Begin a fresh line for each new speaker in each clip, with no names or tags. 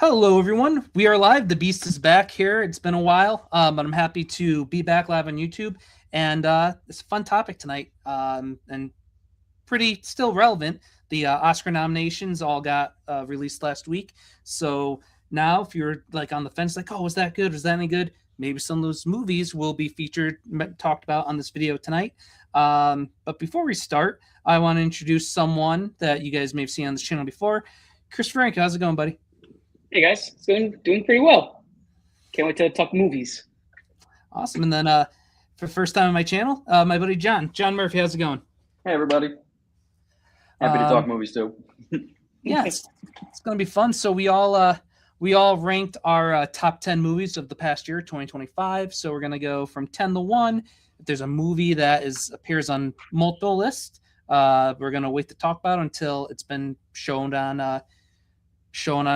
Hello, everyone. We are live. The Beast is back here. It's been a while, but I'm happy to be back live on YouTube. And it's a fun topic tonight, and pretty still relevant. The Oscar nominations all got released last week. So now, if you're like on the fence, like, oh, was that good? Was that any good? Maybe some of those movies will be featured, talked about on this video tonight. But before we start, I want to introduce someone that you guys may have seen on this channel before. Chris Frank, how's it going, buddy?
Hey guys, it's doing pretty well. Can't wait to talk movies.
Awesome. And then for the first time on my channel, my buddy John Murphy, how's it going?
Hey everybody. Happy to talk movies too.
Yeah, it's going to be fun. So we all ranked our top 10 movies of the past year, 2025. So we're going to go from 10 to 1. If there's a movie that appears on multiple lists, we're going to wait to talk about it until it's been shown on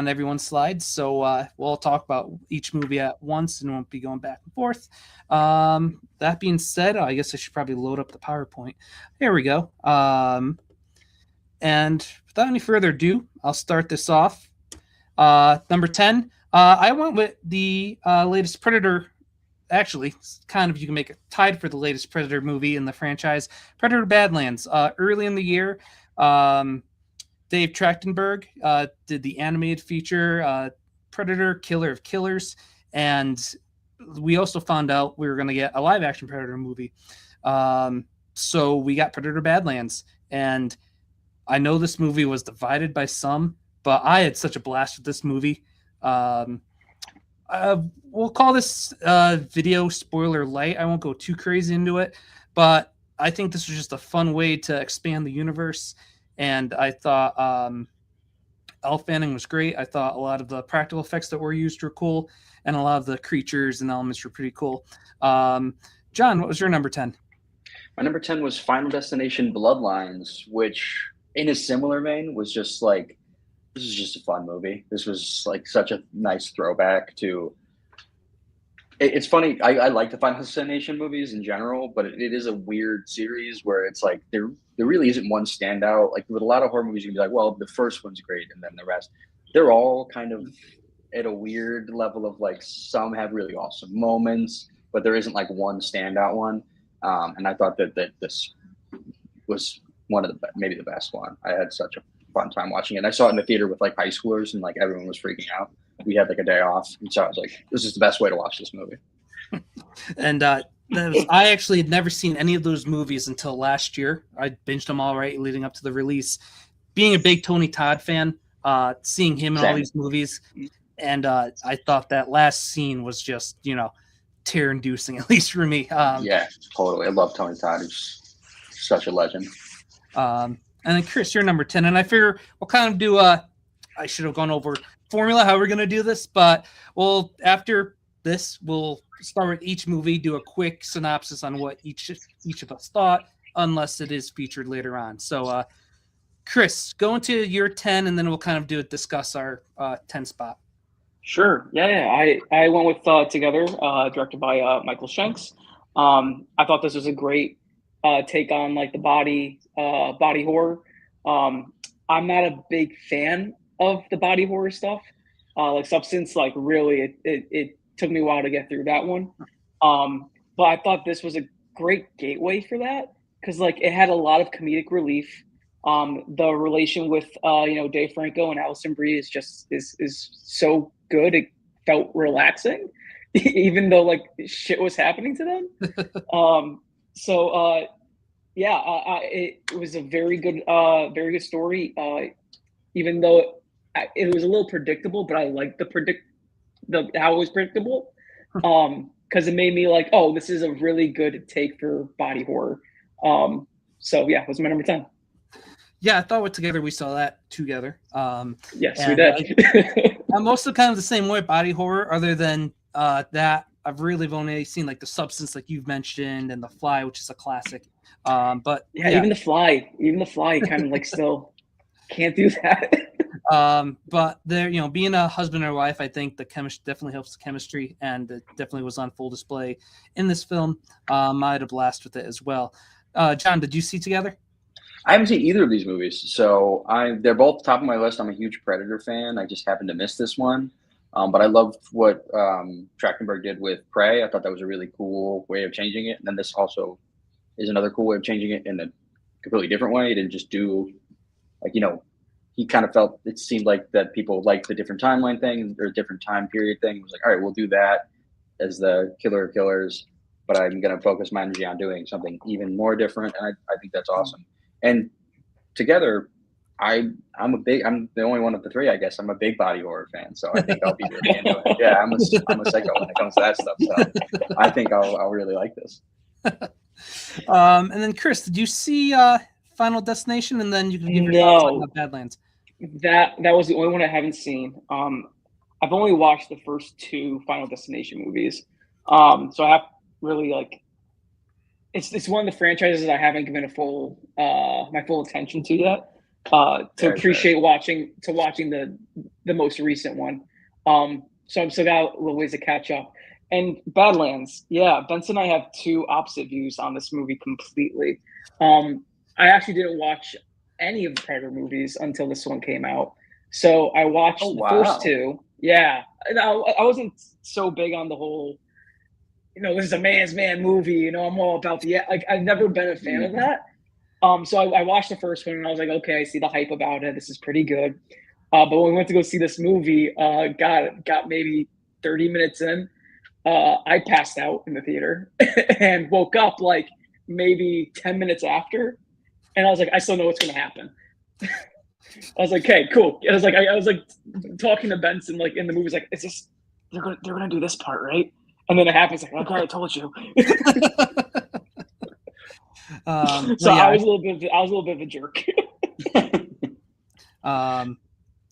everyone's slides. So we'll talk about each movie at once and won't be going back and forth. That being said, I guess I should probably load up the PowerPoint. Here we go. And without any further ado, I'll start this off. Number 10, I went with the latest Predator. Actually, kind of, you can make it tied for the latest Predator movie in the franchise, Predator Badlands. Early in the year, Dave Trachtenberg did the animated feature Predator, Killer of Killers, and we also found out we were going to get a live-action Predator movie. So we got Predator Badlands, and I know this movie was divided by some, but I had such a blast with this movie. We'll call this video spoiler light. I won't go too crazy into it, but I think this was just a fun way to expand the universe. And I thought Elle Fanning was great. I thought a lot of the practical effects that were used were cool, and a lot of the creatures and elements were pretty cool. John, what was your number 10?
My number 10 was Final Destination Bloodlines, which in a similar vein was just like, this is just a fun movie. This was like such a nice throwback to. It's funny. I like the Final Destination movies in general, but it is a weird series where it's like there really isn't one standout. Like with a lot of horror movies, you can be like, well, the first one's great, and then the rest. They're all kind of at a weird level of like some have really awesome moments, but there isn't like one standout one. And I thought that this was one of maybe the best one. I had such a fun time watching it. I saw it in the theater with like high schoolers, and like everyone was freaking out. We had like a day off, and so I was like, this is the best way to watch this movie.
And I actually had never seen any of those movies until last year. I binged them all right leading up to the release. Being a big Tony Todd fan, seeing him in all these movies, and I thought that last scene was just, tear-inducing, at least for me.
Yeah, totally. I love Tony Todd. He's such a legend.
And then Chris, you're number 10, and I figure we'll kind of do I should have gone over formula how we're going to do this, but after this, we'll start with each movie, do a quick synopsis on what each of us thought, unless it is featured later on. So, Chris, go into your 10, and then we'll kind of discuss our 10 spot.
Sure. Yeah. I went with Together, directed by Michael Shanks. I thought this was a great take on like the body horror. I'm not a big fan of the body horror stuff. Like Substance, like really, it took me a while to get through that one. But I thought this was a great gateway for that because like it had a lot of comedic relief. The relation with Dave Franco and Alison Brie is so good. It felt relaxing, even though like shit was happening to them. It was a very good story. Even though it was a little predictable, but I liked how it was predictable. Because it made me like, oh, this is a really good take for body horror. It was my number 10.
Yeah, I thought Together we saw that together.
Yes, we did.
I'm also kind of the same way, body horror, other than that I've really only seen like The Substance, like you've mentioned, and The Fly, which is a classic. But
even The Fly kind of like still can't do that.
But there, being a husband or wife, I think the chemistry definitely helps the chemistry, and it definitely was on full display in this film. I had a blast with it as well. John, did you see Together?
I haven't seen either of these movies, so they're both top of my list. I'm a huge Predator fan. I just happened to miss this one, but I loved what Trachtenberg did with Prey. I thought that was a really cool way of changing it. And then this also is another cool way of changing it in a completely different way. He didn't just do like he kind of felt it seemed like that people liked the different timeline thing or different time period thing. He was like, all right, we'll do that as the killer of killers, but I'm going to focus my energy on doing something even more different, and I think that's awesome. And together, I'm the only one of the three, I guess. I'm a big body horror fan, so I think I'll be really into it. Yeah, I'm a psycho when it comes to that stuff. So I think I'll really like this.
And then Chris, did you see Final Destination? And then you can give your thoughts on Badlands.
That was the only one I haven't seen. I've only watched the first two Final Destination movies, so I have really like. It's one of the franchises I haven't given my full attention to yet. To appreciate watching the most recent one. So I'm still got a little ways to catch up. And Badlands, yeah, Benson and I have two opposite views on this movie completely. I actually didn't watch any of the Predator movies until this one came out. So I watched the first two. Yeah, and I wasn't so big on the whole. This is a man's man movie. I'm all about I've never been a fan of that. So I watched the first one and I was like, okay, I see the hype about it. This is pretty good. But when we went to go see this movie, got maybe 30 minutes in, I passed out in the theater and woke up like maybe 10 minutes after. And I was like, I still know what's going to happen. I was like, okay, cool. I was like talking to Benson, like in the movie, like, is this, they're going to do this part, right? And then it happens, like, okay, I told you. So yeah. I was a little bit of a jerk.
And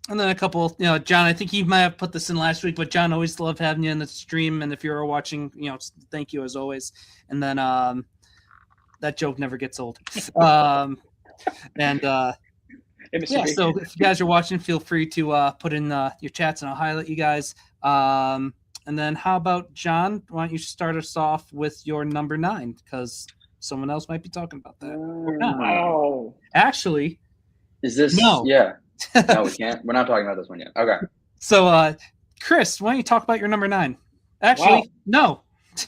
then a couple, John, I think you might have put this in last week, but John, always love having you in the stream. And if you're watching, thank you as always. And then that joke never gets old. So if you guys are watching, feel free to put in your chats and I'll highlight you guys. And then how about John? Why don't you start us off with your number 9? Because someone else might be talking about that.
Wow.
Actually,
is this?
No.
Yeah. No, we can't. We're not talking about this one yet. Okay.
So, Chris, why don't you talk about your number 9? Actually,
No.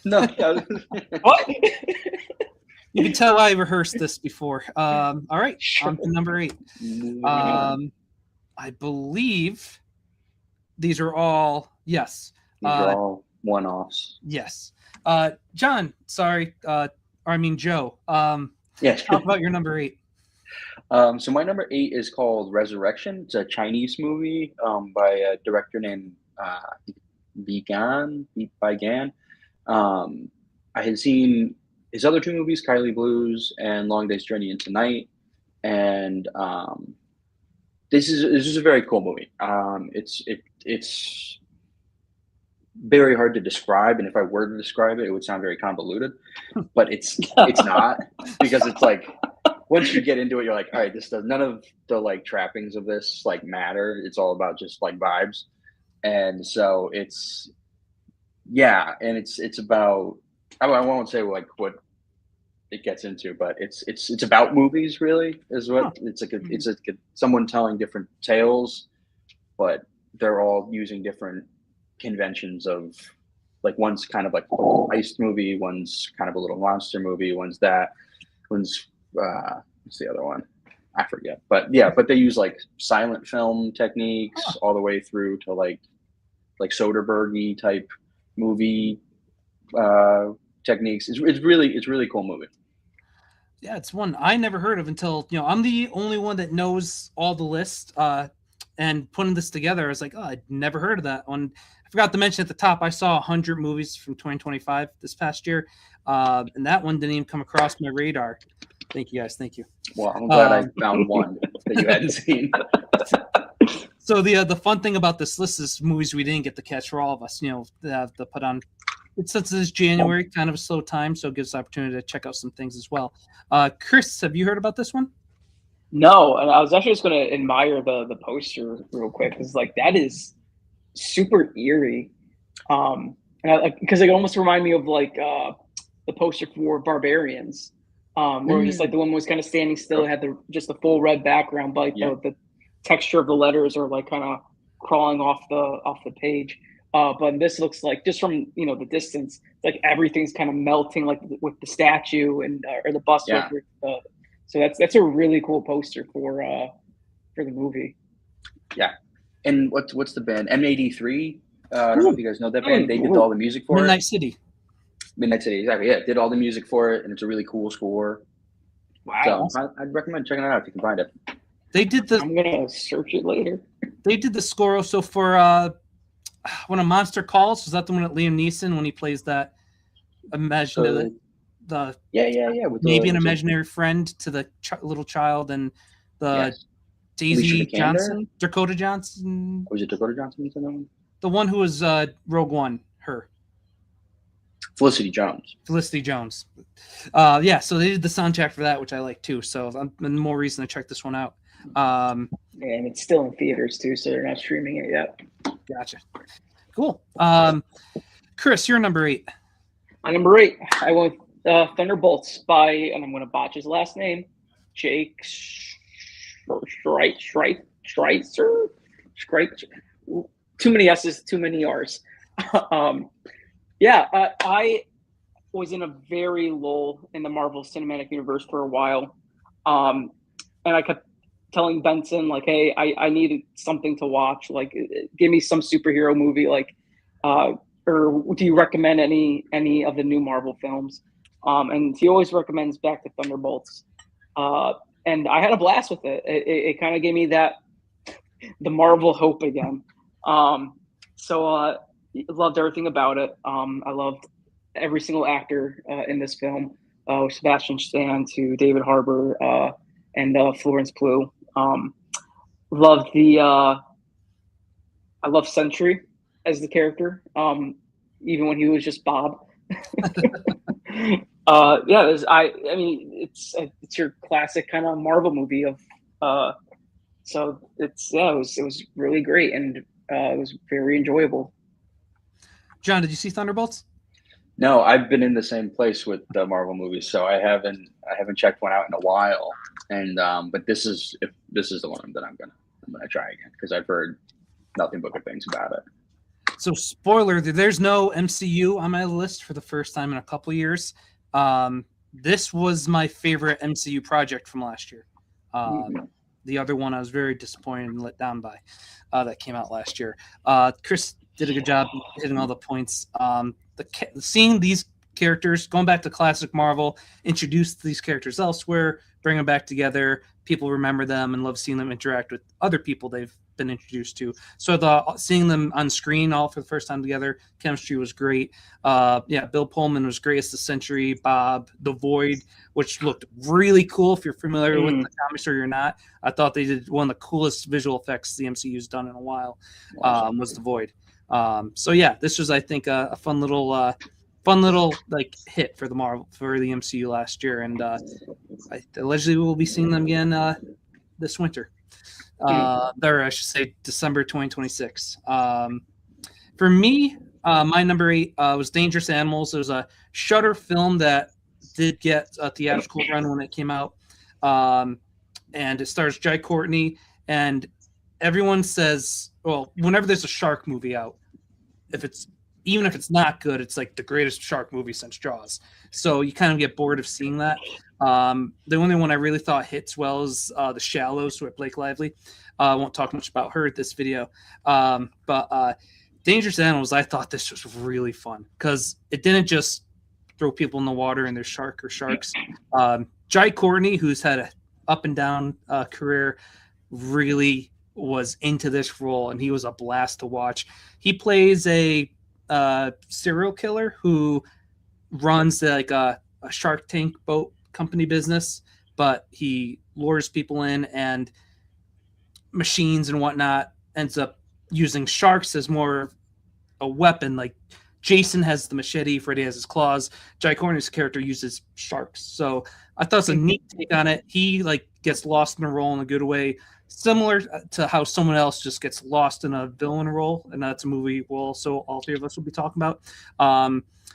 What?
You can tell I rehearsed this before. All right, on to number 8. I believe these are all yes.
These are all one-offs.
Yes. John, sorry. Joe.
Yeah.
Talk about your number 8.
So my number 8 is called Resurrection. It's a Chinese movie by a director named Bi Gan. I had seen his other 2 movies, Kylie Blues and Long Day's Journey into Night, and this is a very cool movie. It's very hard to describe, and if I were to describe it, it would sound very convoluted. But it's not, because it's like once you get into it, you're like, all right, this does none of the like trappings of this like matter. It's all about just like vibes, and so it's about. I won't say like what it gets into, but it's about movies. Really, is what it's like. It's someone telling different tales, but they're all using different conventions of like one's kind of like a heist movie, one's kind of a little monster movie, one's what's the other one? I forget. But they use like silent film techniques all the way through to like Soderbergh type movie techniques. It's really cool movie.
Yeah, it's one I never heard of until I'm the only one that knows all the list. And putting this together, I was like, I'd never heard of that one. I forgot to mention at the top, I saw 100 movies from 2025 this past year, and that one didn't even come across my radar. Thank you, guys. Thank you.
Well, I'm glad I found one that you hadn't seen.
So the fun thing about this list is movies we didn't get to catch for all of us. To put on. Since it's January, kind of a slow time, so it gives us the opportunity to check out some things as well. Chris, have you heard about this one?
No, and I was actually just going to admire the poster real quick, because like that is super eerie, and because it almost reminded me of like the poster for Barbarians, where just like the woman was kind of standing still, had just the full red background, but like the texture of the letters are like kind of crawling off the page. But this looks like, just from the distance, like everything's kind of melting, like with the statue and or the bust.
Yeah.
So that's a really cool poster for the movie.
Yeah. And what's the band? M83. I don't know if you guys know that band. They did all the music for
Midnight
it.
City.
Midnight City, exactly. Yeah, did all the music for it, and it's a really cool score.
Wow.
So I'd recommend checking it out if you can find it.
They did the.
I'm gonna search it later.
They did the score also for When a Monster Calls. Was that the one at Liam Neeson when he plays that imaginary the
with
maybe an imaginary friend to the little child and the Daisy Johnson, Dakota Johnson.
Was it Dakota Johnson?
The one who was Rogue One, her.
Felicity Jones.
So they did the soundtrack for that, which I like too. So I'm more reason to check this one out.
And it's still in theaters too, so they're not streaming it yet.
Gotcha. Cool. Chris, you're number 8.
My number 8, I went Thunderbolts by, and I'm going to botch his last name, Jake Schreitzer. Too many S's, too many R's. I was in a very lull in the Marvel Cinematic Universe for a while, and I kept telling Benson, like, hey, I needed something to watch. Like, give me some superhero movie, like, or do you recommend any of the new Marvel films? And he always recommends Back to Thunderbolts. And I had a blast with it. It kind of gave me the Marvel hope again. So loved everything about it. I loved every single actor in this film, Sebastian Stan to David Harbour and Florence Pugh. I love Sentry as the character, even when he was just Bob. I mean, it's your classic kind of Marvel movie of, so it was really great, and it was very enjoyable.
John, did you see Thunderbolts?
No, I've been in the same place with the Marvel movies, so I haven't checked one out in a while. And but this is the one that I'm gonna try again, because I've heard nothing but good things about it.
So, spoiler: there's no MCU on my list for the first time in a couple years. This was my favorite MCU project from last year. The other one I was very disappointed and let down by, that came out last year. Chris did a good job hitting all the points. Seeing these characters, going back to classic Marvel, introduce these characters elsewhere, bring them back together. People remember them and love seeing them interact with other people they've been introduced to. So seeing them on screen all for the first time together, chemistry was great. Bill Pullman was great as the Sentry, Bob, the Void, which looked really cool if you're familiar with the comics or you're not. I thought they did one of the coolest visual effects the MCU's done in a while, was the Void. This was, I think, a fun little like hit for the MCU last year, and allegedly we'll be seeing them again this winter. Or I should say December 2026. For me, my number 8 was Dangerous Animals. It was a Shudder film that did get a theatrical run when it came out, and it stars Jai Courtney. And everyone says, well, whenever there's a shark movie out, even if it's not good, it's like the greatest shark movie since Jaws. So you kind of get bored of seeing that. The only one I really thought hits well is The Shallows with Blake Lively. I won't talk much about her at this video. But Dangerous Animals, I thought this was really fun because it didn't just throw people in the water and there's sharks. Jai Courtney, who's had an up and down career, really was into this role, and he was a blast to watch. He plays a serial killer who runs like a Shark Tank boat company business, but he lures people in and machines and whatnot, ends up using sharks as more a weapon. Like Jason has the machete, Freddy has his claws. Jai Courtney's character uses sharks. So I thought it was a neat take on it. He like gets lost in a role in a good way, similar to how someone else just gets lost in a villain role, and that's a movie all 3 of us will be talking about.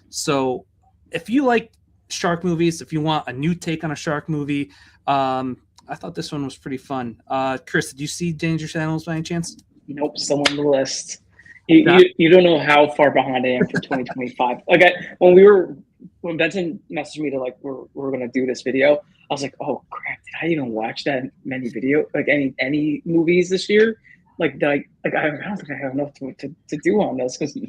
So if you like shark movies, if you want a new take on a shark movie, I thought this one was pretty fun. Chris, did you see Dangerous Animals by any chance?
Nope, still on the list. You don't know how far behind I am for 2025. Like when Benson messaged me to like we're gonna do this video, I was like, oh crap, did I even watch that many any movies this year? I don't think I have enough to do on this because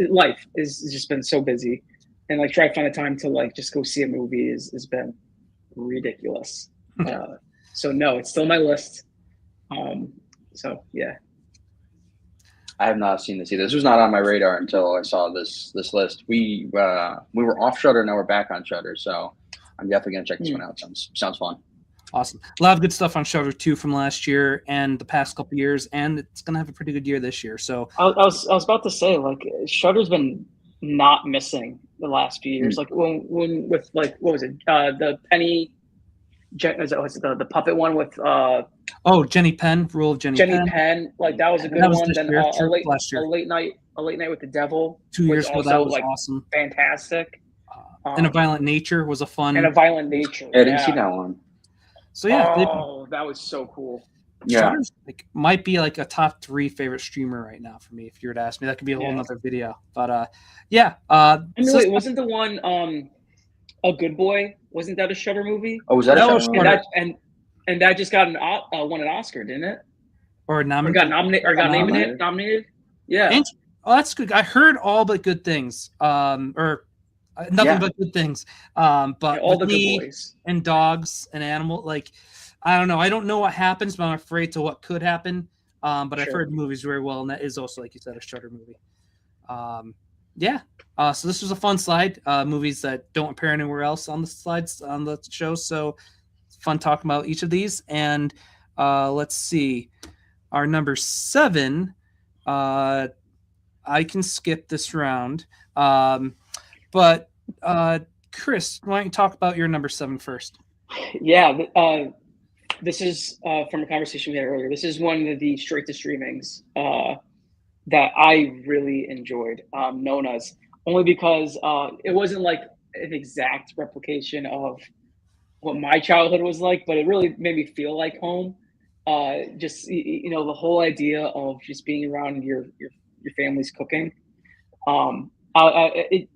life is just been so busy, and like try to find the time to like just go see a movie has been ridiculous. So no, it's still on my list. So yeah.
I have not seen this either. This was not on my radar until I saw this list. We were off Shudder, now we're back on Shudder, so I'm definitely gonna check this one out. Sounds fun.
Awesome. A lot of good stuff on Shudder too from last year and the past couple years, and it's gonna have a pretty good year this year. So
I was about to say, like, Shudder's been not missing the last few years. Like when with like what was it? The Penny, the puppet one with
Jenny Penn, Rule of Jenny
Penn. Like that was a good one. Then a late night with the devil
2 years ago. That was like awesome,
fantastic.
And A Violent Nature was a fun.
And A Violent Nature.
I didn't see that one.
So yeah,
that was so cool.
Yeah,
might be like a top 3 favorite streamer right now for me. If you were to ask me, that could be a whole nother video. But
wait, wasn't the one A Good Boy? Wasn't that a Shudder movie?
Oh, was that a Shudder
movie? And that just got won an Oscar, didn't it?
Or
got nominated. Yeah.
That's good. I heard all but good things. Nothing but good things. But
all the good boys
and dogs and animal, like I don't know. I don't know what happens, but I'm afraid to what could happen. But I've heard the movies very well, and that is also, like you said, a Shudder movie. So this was a fun slide. Movies that don't appear anywhere else on the slides on the show. So it's fun talking about each of these. And let's see, our number 7. I can skip this round. But Chris, why don't you talk about your number 7 first?
Yeah, this is from a conversation we had earlier. This is one of the straight to streamings that I really enjoyed, Nona's, only because it wasn't like an exact replication of what my childhood was like, but it really made me feel like home. Just the whole idea of just being around your family's cooking.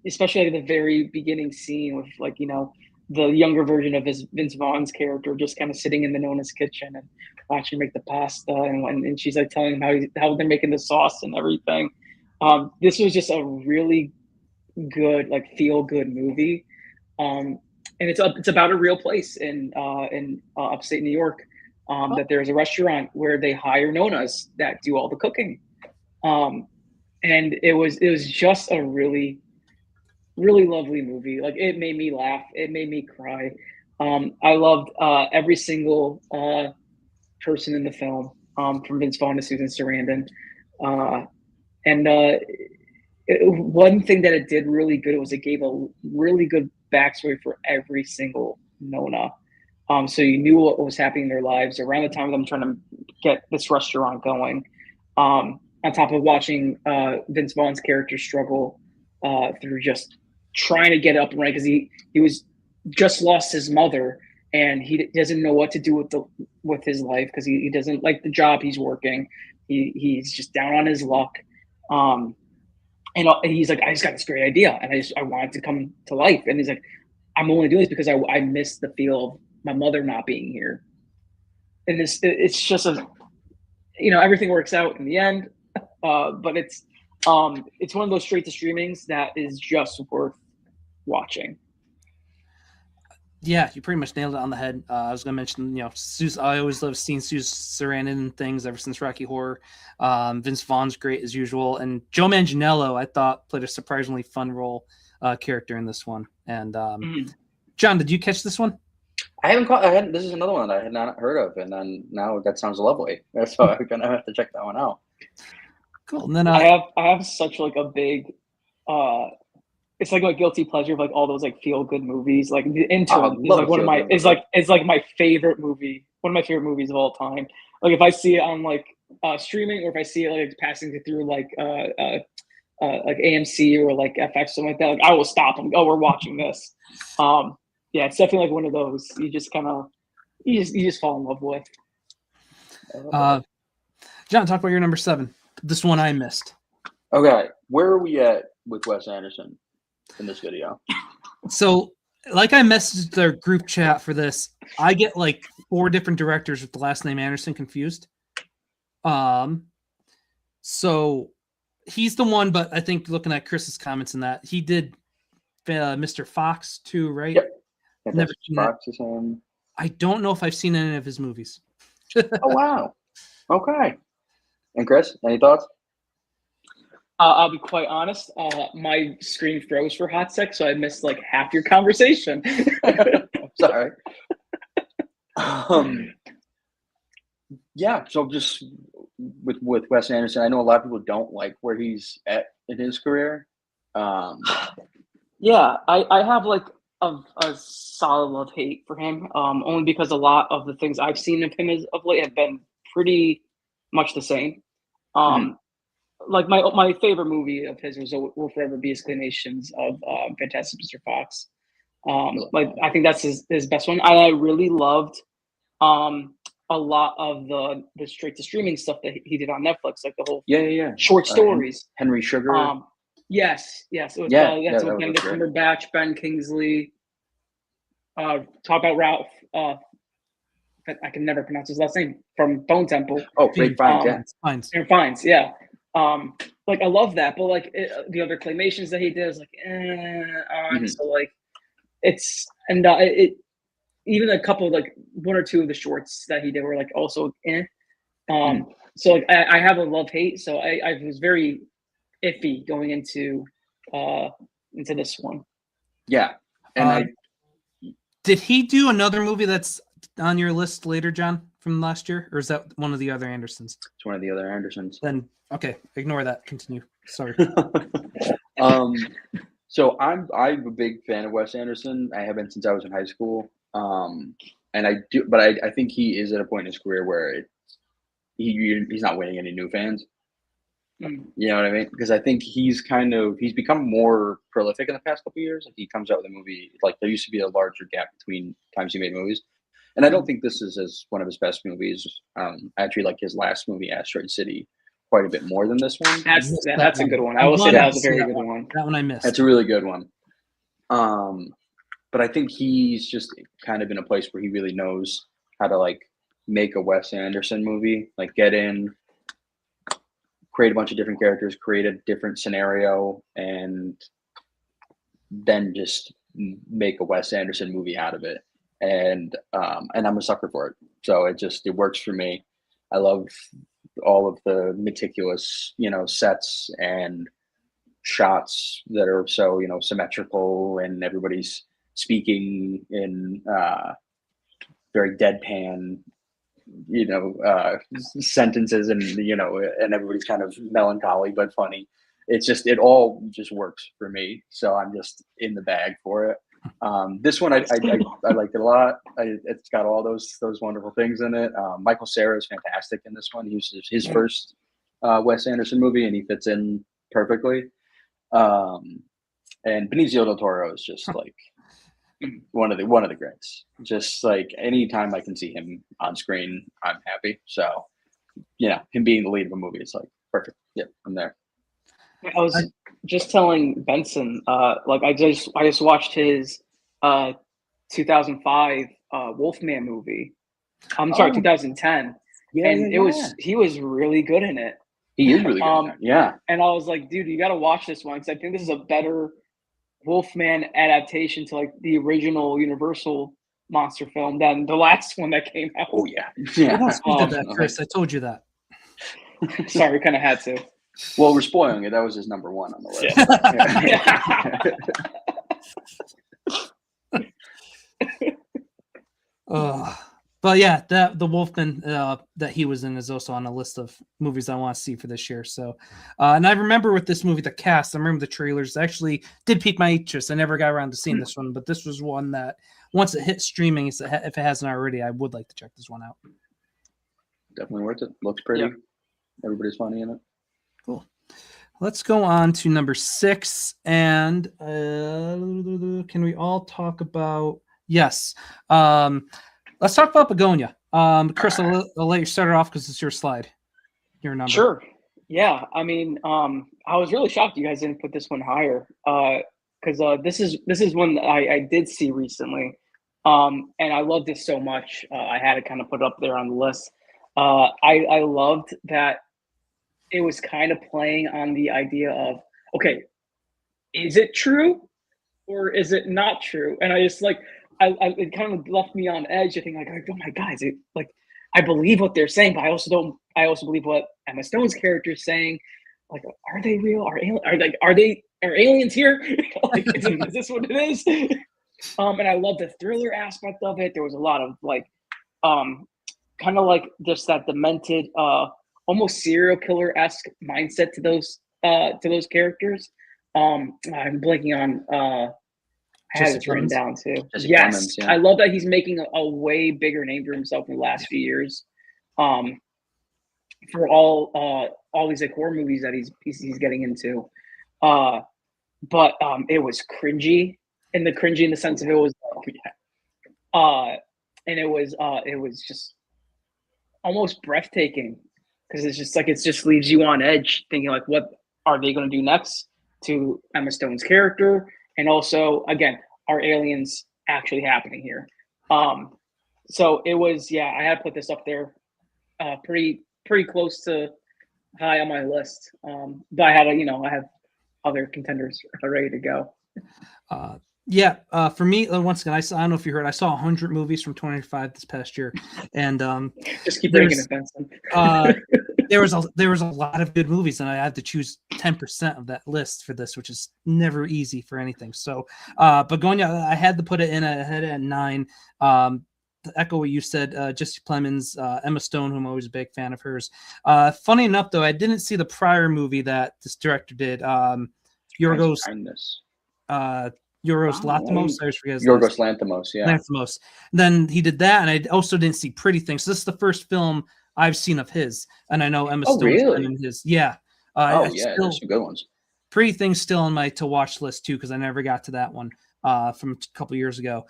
Especially at the very beginning scene with the younger version of Vince Vaughn's character just kind of sitting in the Nona's kitchen and watching make the pasta, and she's like telling him how they're making the sauce and everything. This was just a really good feel good movie, and it's about a real place in upstate New York. That there's a restaurant where they hire Nonas that do all the cooking. And it was just a really, really lovely movie. Like, it made me laugh. It made me cry. I loved every single person in the film, from Vince Vaughn to Susan Sarandon. One thing that it did really good was it gave a really good backstory for every single Nona. So you knew what was happening in their lives around the time of them trying to get this restaurant going. On top of watching Vince Vaughn's character struggle through just trying to get up and right, because he was just lost his mother, and he doesn't know what to do with his life because he doesn't like the job he's working. He's just down on his luck, and he's like, I just got this great idea, and I want it to come to life. And he's like, I'm only doing this because I miss the feel of my mother not being here. And it's just everything works out in the end. But it's one of those straight to streamings that is just worth watching.
Yeah, you pretty much nailed it on the head. I was going to mention, I always love seeing Susan Sarandon in things ever since Rocky Horror. Vince Vaughn's great as usual, and Joe Manganiello, I thought, played a surprisingly fun role character in this one. And John, did you catch this one?
I haven't. This is another one that I had not heard of, and then now that sounds lovely. So I'm gonna have to check that one out.
Cool. And then
I have such a big, it's like a guilty pleasure of all those feel good movies. Like Into It is like my favorite movie. One of my favorite movies of all time. Like if I see it on streaming, or if I see it passing through like AMC or like FX, something like that, like I will stop and go, oh, we're watching this. Yeah, it's definitely like one of those you just kind of you just fall in love with.
John, talk about your number 7. This one I missed.
Okay, where are we at with Wes Anderson in this video? So,
like I messaged their group chat for this, I get like 4 different directors with the last name Anderson confused. So he's the one, but I think looking at Chris's comments in that, he did Mr. Fox too, right?
Yep.
Never seen
Fox is him.
I don't know if I've seen any of his movies.
Oh wow. Okay. And Chris, any thoughts?
I'll be quite honest. My screen froze for hot sec, so I missed like half your conversation.
Sorry. Yeah. So just with Wes Anderson, I know a lot of people don't like where he's at in his career.
Yeah, I have like a solid love hate for him. Only because a lot of the things I've seen of him of late have been pretty much the same. Like my favorite movie of his was Will Forever Be His Clamations of Fantastic Mr. Fox. Like I think that's his best one. I really loved a lot of the straight to streaming stuff that he did on Netflix, like the whole short stories.
Henry Sugar.
Yes. It was
that
with Benedict Cumberbatch, Ben Kingsley. Talk about Ralph. I can never pronounce his last name, from Bone Temple.
Oh, Ray Fiennes.
Aaron Fiennes, yeah. Like I love that, but like the other claymations that he did is like, so like it's it even a couple, like 1 or 2 of the shorts that he did were like also so like I have a love hate, so I was very iffy going into this one.
Yeah, and
did he do another movie that's on your list later, John, from last year, or is that one of the other Andersons?
It's one of the other Andersons.
Then okay, ignore that. Continue. Sorry.
So I'm a big fan of Wes Anderson. I have been since I was in high school. And I think he is at a point in his career where he's not winning any new fans. You know what I mean? Because I think he's become more prolific in the past couple of years. Like he comes out with a movie, like there used to be a larger gap between times he made movies. And I don't think this is one of his best movies. I actually like his last movie, Asteroid City, quite a bit more than this one.
That's a good one. I will say that was a very good one.
That one I missed.
That's a really good one. But I think he's just kind of in a place where he really knows how to like make a Wes Anderson movie, like get in, create a bunch of different characters, create a different scenario, and then just make a Wes Anderson movie out of it. And I'm a sucker for it. So it works for me. I love all of the meticulous, sets and shots that are so, symmetrical, and everybody's speaking in very deadpan, sentences, and and everybody's kind of melancholy but funny. It all just works for me. So I'm just in the bag for it. This one I liked it a lot. It's got all those wonderful things in it. Michael Cera is fantastic in this one. He was his first Wes Anderson movie, and he fits in perfectly. And Benicio del Toro is just like one of the greats. Just like anytime I can see him on screen, I'm happy. So him being the lead of a movie is like perfect. Yep, I'm there.
I was just telling Benson, like I just watched his 2005 Wolfman movie. I'm sorry, 2010. He was really good in it.
He is really good. Yeah.
And I was like, dude, you got to watch this one, because I think this is a better Wolfman adaptation to like the original Universal monster film than the last one that came out.
Oh yeah.
Chris, I told you that.
Sorry, kind of had to.
Well, we're spoiling it. That was his number 1 on the
list. But yeah, the Wolfman that he was in is also on a list of movies I want to see for this year. So, and I remember with this movie, the cast, I remember the trailers actually did pique my interest. I never got around to seeing this one, but this was one that once it hit streaming, if it hasn't already, I would like to check this one out.
Definitely worth it. Looks pretty. Yep. Everybody's funny in it.
Cool. Let's go on to number 6. And can we all talk about? Yes. Let's talk about Begonia. Chris, I'll let you start it off because it's your slide, your number.
Sure. Yeah. I mean, I was really shocked you guys didn't put this one higher. Because this is one that I did see recently. And I loved it so much. I had to kind of put it up there on the list. I loved that it was kind of playing on the idea of, okay, is it true or is it not true? And I just like, it kind of left me on edge. I think like, oh my God, is it like, I believe what they're saying, but I also don't. I also believe what Emma Stone's character is saying. Like, are they real? Are aliens here? Like, is this what it is? And I love the thriller aspect of it. There was a lot of like, kind of like just that demented, almost serial killer-esque mindset to those characters. I'm blanking on. I had it written down too.
Jesse
Yes,
Clemens, yeah.
I love that he's making a way bigger name for himself in the last few years. For all these like horror movies that he's getting into, but it was cringy, and the cringy in the sense of it was, and it was just almost breathtaking because it's just like it just leaves you on edge, thinking like, what are they going to do next to Emma Stone's character? And also, again, are aliens actually happening here? So it was, yeah, I had to put this up there, pretty close to high on my list. But I have other contenders ready to go.
For me, once again, I don't know if you heard, I saw 100 movies from 25 this past year, and
just keep breaking it, Benson.
there was a lot of good movies, and I had to choose 10% of that list for this, which is never easy for anything. So, Begonia, I had to put it in. I had it at 9. To echo what you said, Jesse Plemons, Emma Stone, who I'm always a big fan of hers. Funny enough, though, I didn't see the prior movie that this director did. Yorgos Lanthimos. I forget his
Yorgos Lanthimos, yeah.
Lanthimos. Then he did that, and I also didn't see Pretty Things. So this is the first film I've seen of his, and I know Emma Stone's
really?
been in his. Yeah.
There's some good ones.
Pretty Things still on my to watch list too, because I never got to that one from a couple years ago.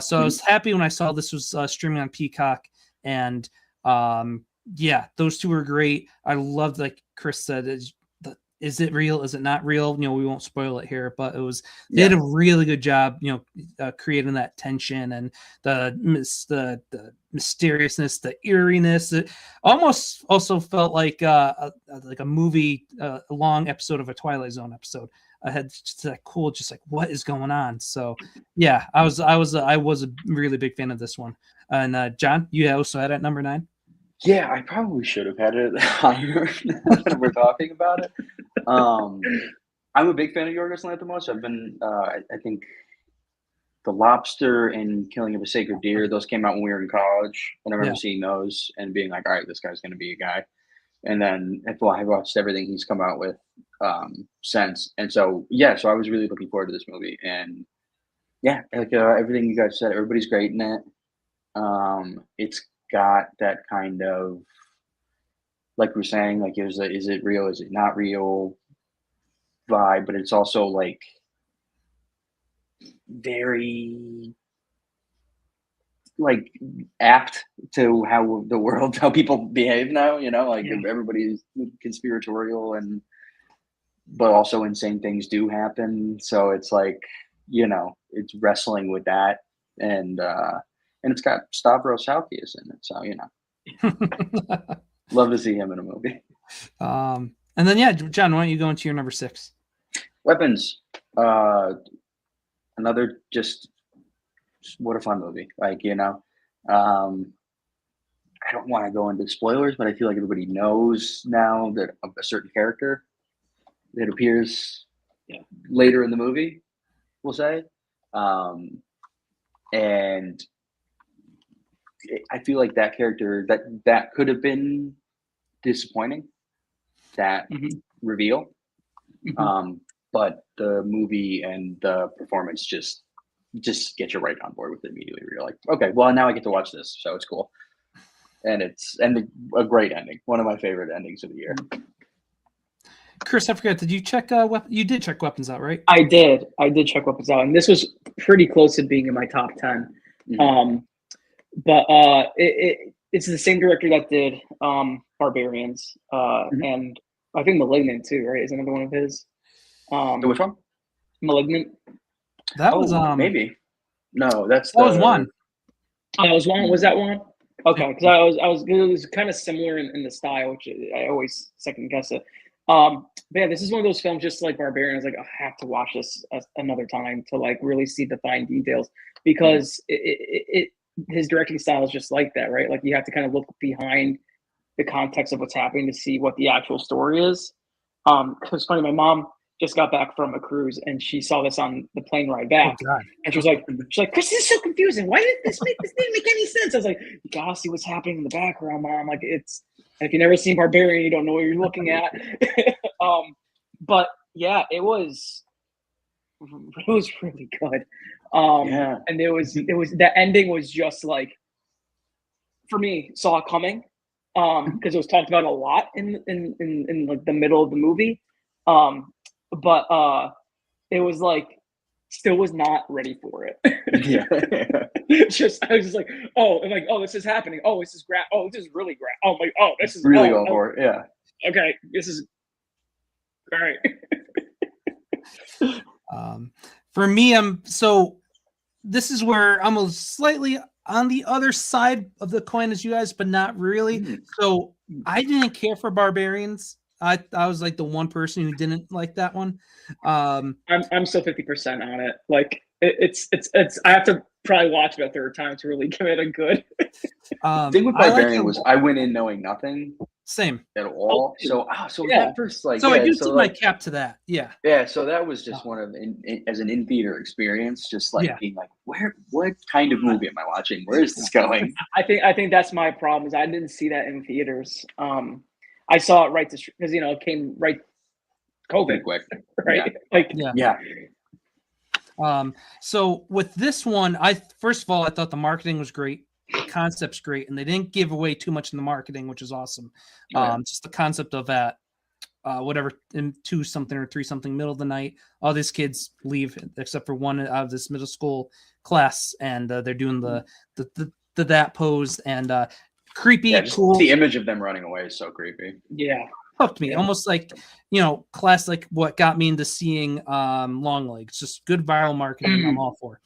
So I was happy when I saw this was streaming on Peacock, and those two were great. I loved, like Chris said, is it real? Is it not real? We won't spoil it here, but they did a really good job, creating that tension and the mysteriousness, the eeriness. It almost also felt like a movie, a long episode of a Twilight Zone episode. I had just that cool, just like, what is going on? So yeah, I was a really big fan of this one. And John, you also had it at number 9.
Yeah, I probably should have had it higher when we're talking about it. I'm a big fan of Yorgos Lanthimos. I've been, I think, The Lobster and Killing of a Sacred Deer, those came out when we were in college, and I remember seeing those and being like, all right, this guy's going to be a guy. And then I've watched everything he's come out with since. And so, so I was really looking forward to this movie. And everything you guys said, everybody's great in it. It's got that kind of, like we're saying, like, is it real, is it not real vibe, but it's also like very like apt to how people behave now, everybody's conspiratorial, but also insane things do happen. So it's like, it's wrestling with that, and it's got Stavros Halkias in it, so love to see him in a movie.
And then John, why don't you go into your number 6?
Weapons. Another just what a fun movie. Like, I don't want to go into spoilers, but I feel like everybody knows now that a certain character that appears later in the movie, we'll say. And I feel like that character that could have been disappointing, that reveal. But the movie and the performance just get you right on board with it immediately. You're like, okay, well, now I get to watch this, so it's cool. And it's a great ending. One of my favorite endings of the year.
Chris, I forgot. Did you check? You did check Weapons Out, right?
I did check Weapons Out, and this was pretty close to being in my top 10.
Mhm.
But it's the same director that did Barbarians, and I think Malignant too, right? Is another one of his.
Which one?
Malignant.
That was
maybe. No, that's
that was one.
Oh, that was one. Was that one? Okay, because it was kind of similar in the style, which I always second guess it. But yeah, this is one of those films, just like Barbarian. I was like, I have to watch this another time to like really see the fine details, because his directing style is just like that, right? Like you have to kind of look behind the context of what's happening to see what the actual story is. It's funny, my mom just got back from a cruise and she saw this on the plane ride back, and she was like, Chris, this is so confusing. Why did this didn't make any sense? I was like, you gotta see what's happening in the background, Mom. Like it's, and if you've never seen Barbarian, you don't know what you're looking at. But yeah, it was really good. And it was the ending was just like, for me, saw it coming, because it was talked about a lot in like the middle of the movie, but it was like still was not ready for it.
Yeah.
I was just like, oh, I'm like, oh, this is happening. Oh, this is oh, this is really oh my, oh, this is
really going for it. Yeah.
Okay, this is all right.
For me, this is where I'm slightly on the other side of the coin as you guys, but not really. So I didn't care for Barbarians. I was like the one person who didn't like that one.
I'm still 50% on it. Like it's I have to probably watch it a third time to really give it a good.
The thing with Barbarian was I went in knowing nothing.
Same
at all. So
yeah.
that first like
so
yeah,
I do
so
see
like,
my cap to that. Yeah.
Yeah, so that was just one of as an in-theater experience, just like being like, what kind of movie am I watching? Where is this going?
I think that's my problem, is I didn't see that in theaters. I saw it right to, because it came right COVID,
quick,
right?
So with this one, first of all, I thought the marketing was great. The concept's great, and they didn't give away too much in the marketing, which is awesome. Just the concept of that, whatever, in 2 something or 3 something middle of the night, all these kids leave except for one out of this middle school class, and they're doing the that pose, and creepy, cool.
The image of them running away is so creepy.
Yeah,
hooked me, almost like class, like what got me into seeing Longlegs. Just good viral marketing. I'm all for.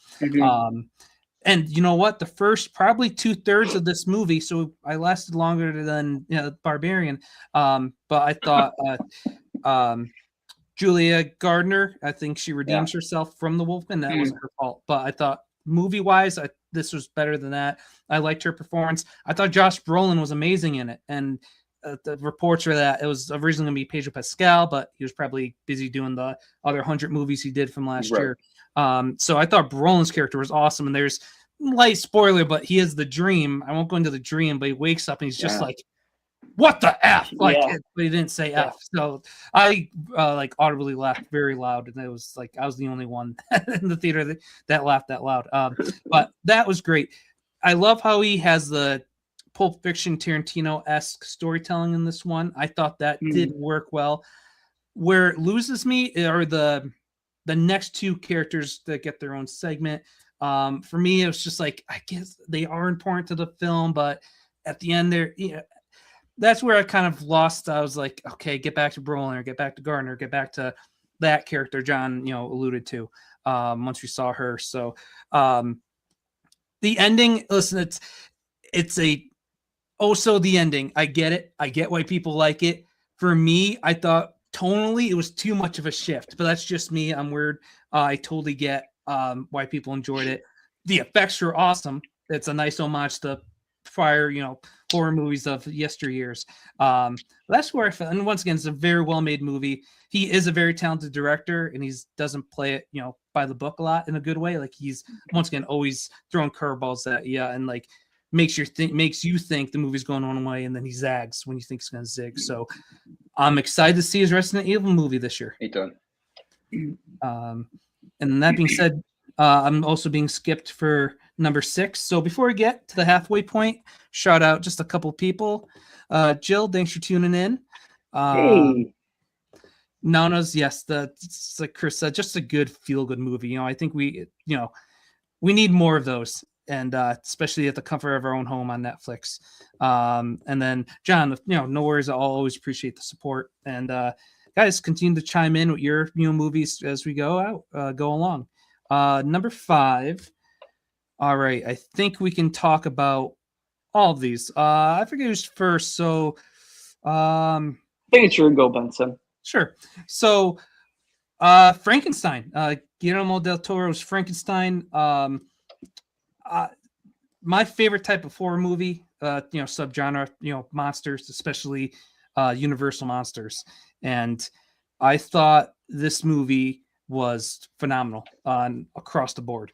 And you know what? The first probably 2/3 of this movie, so I lasted longer than Barbarian. But I thought Julia Gardner, I think she redeems herself from the Wolfman. That wasn't her fault. But I thought movie-wise, this was better than that. I liked her performance. I thought Josh Brolin was amazing in it. And the reports were that it was originally going to be Pedro Pascal, but he was probably busy doing the other 100 movies he did from last year. So I thought Brolin's character was awesome. And there's light spoiler, but he has the dream. I won't go into the dream, but he wakes up and he's just like, what the F? Like, but he didn't say F. So I like audibly laughed very loud. And it was like, I was the only one in the theater that laughed that loud. But that was great. I love how he has the Pulp Fiction Tarantino-esque storytelling in this one. I thought that did work well. Where it loses me are the next 2 characters that get their own segment. For me, it was just like, I guess they are important to the film, but at the end there, that's where I kind of lost. I was like, okay, get back to Brolin, or get back to Gardner, get back to that character John, alluded to once we saw her. So the ending, listen, it's also the ending. I get it. I get why people like it. For me, I thought tonally it was too much of a shift, but that's just me. I'm weird. I totally get why people enjoyed it. The effects were awesome. It's a nice homage to prior, horror movies of yesteryears. That's where I felt. And once again, it's a very well-made movie. He is a very talented director, and he doesn't play it, by the book a lot in a good way. Like he's once again always throwing curveballs at you, and like makes you think the movie's going one way, and then he zags when you think it's going to zig. So I'm excited to see his Resident Evil movie this year.
Me too.
And that being said, I'm also being skipped for number 6. So before we get to the halfway point, shout out just a couple people. Jill, thanks for tuning in.
Hey.
Nanas, yes, that's like Chris said, just a good feel-good movie. I think we need more of those, and especially at the comfort of our own home on Netflix. And then John, no worries. I'll always appreciate the support. And guys, continue to chime in with your movies as we go along. Number 5. All right, I think we can talk about all of these. I forget who's first. So,
I think it's your go, Benson.
Sure. So, Frankenstein, Guillermo del Toro's Frankenstein. My favorite type of horror movie, subgenre, monsters, especially Universal monsters. And I thought this movie was phenomenal across the board.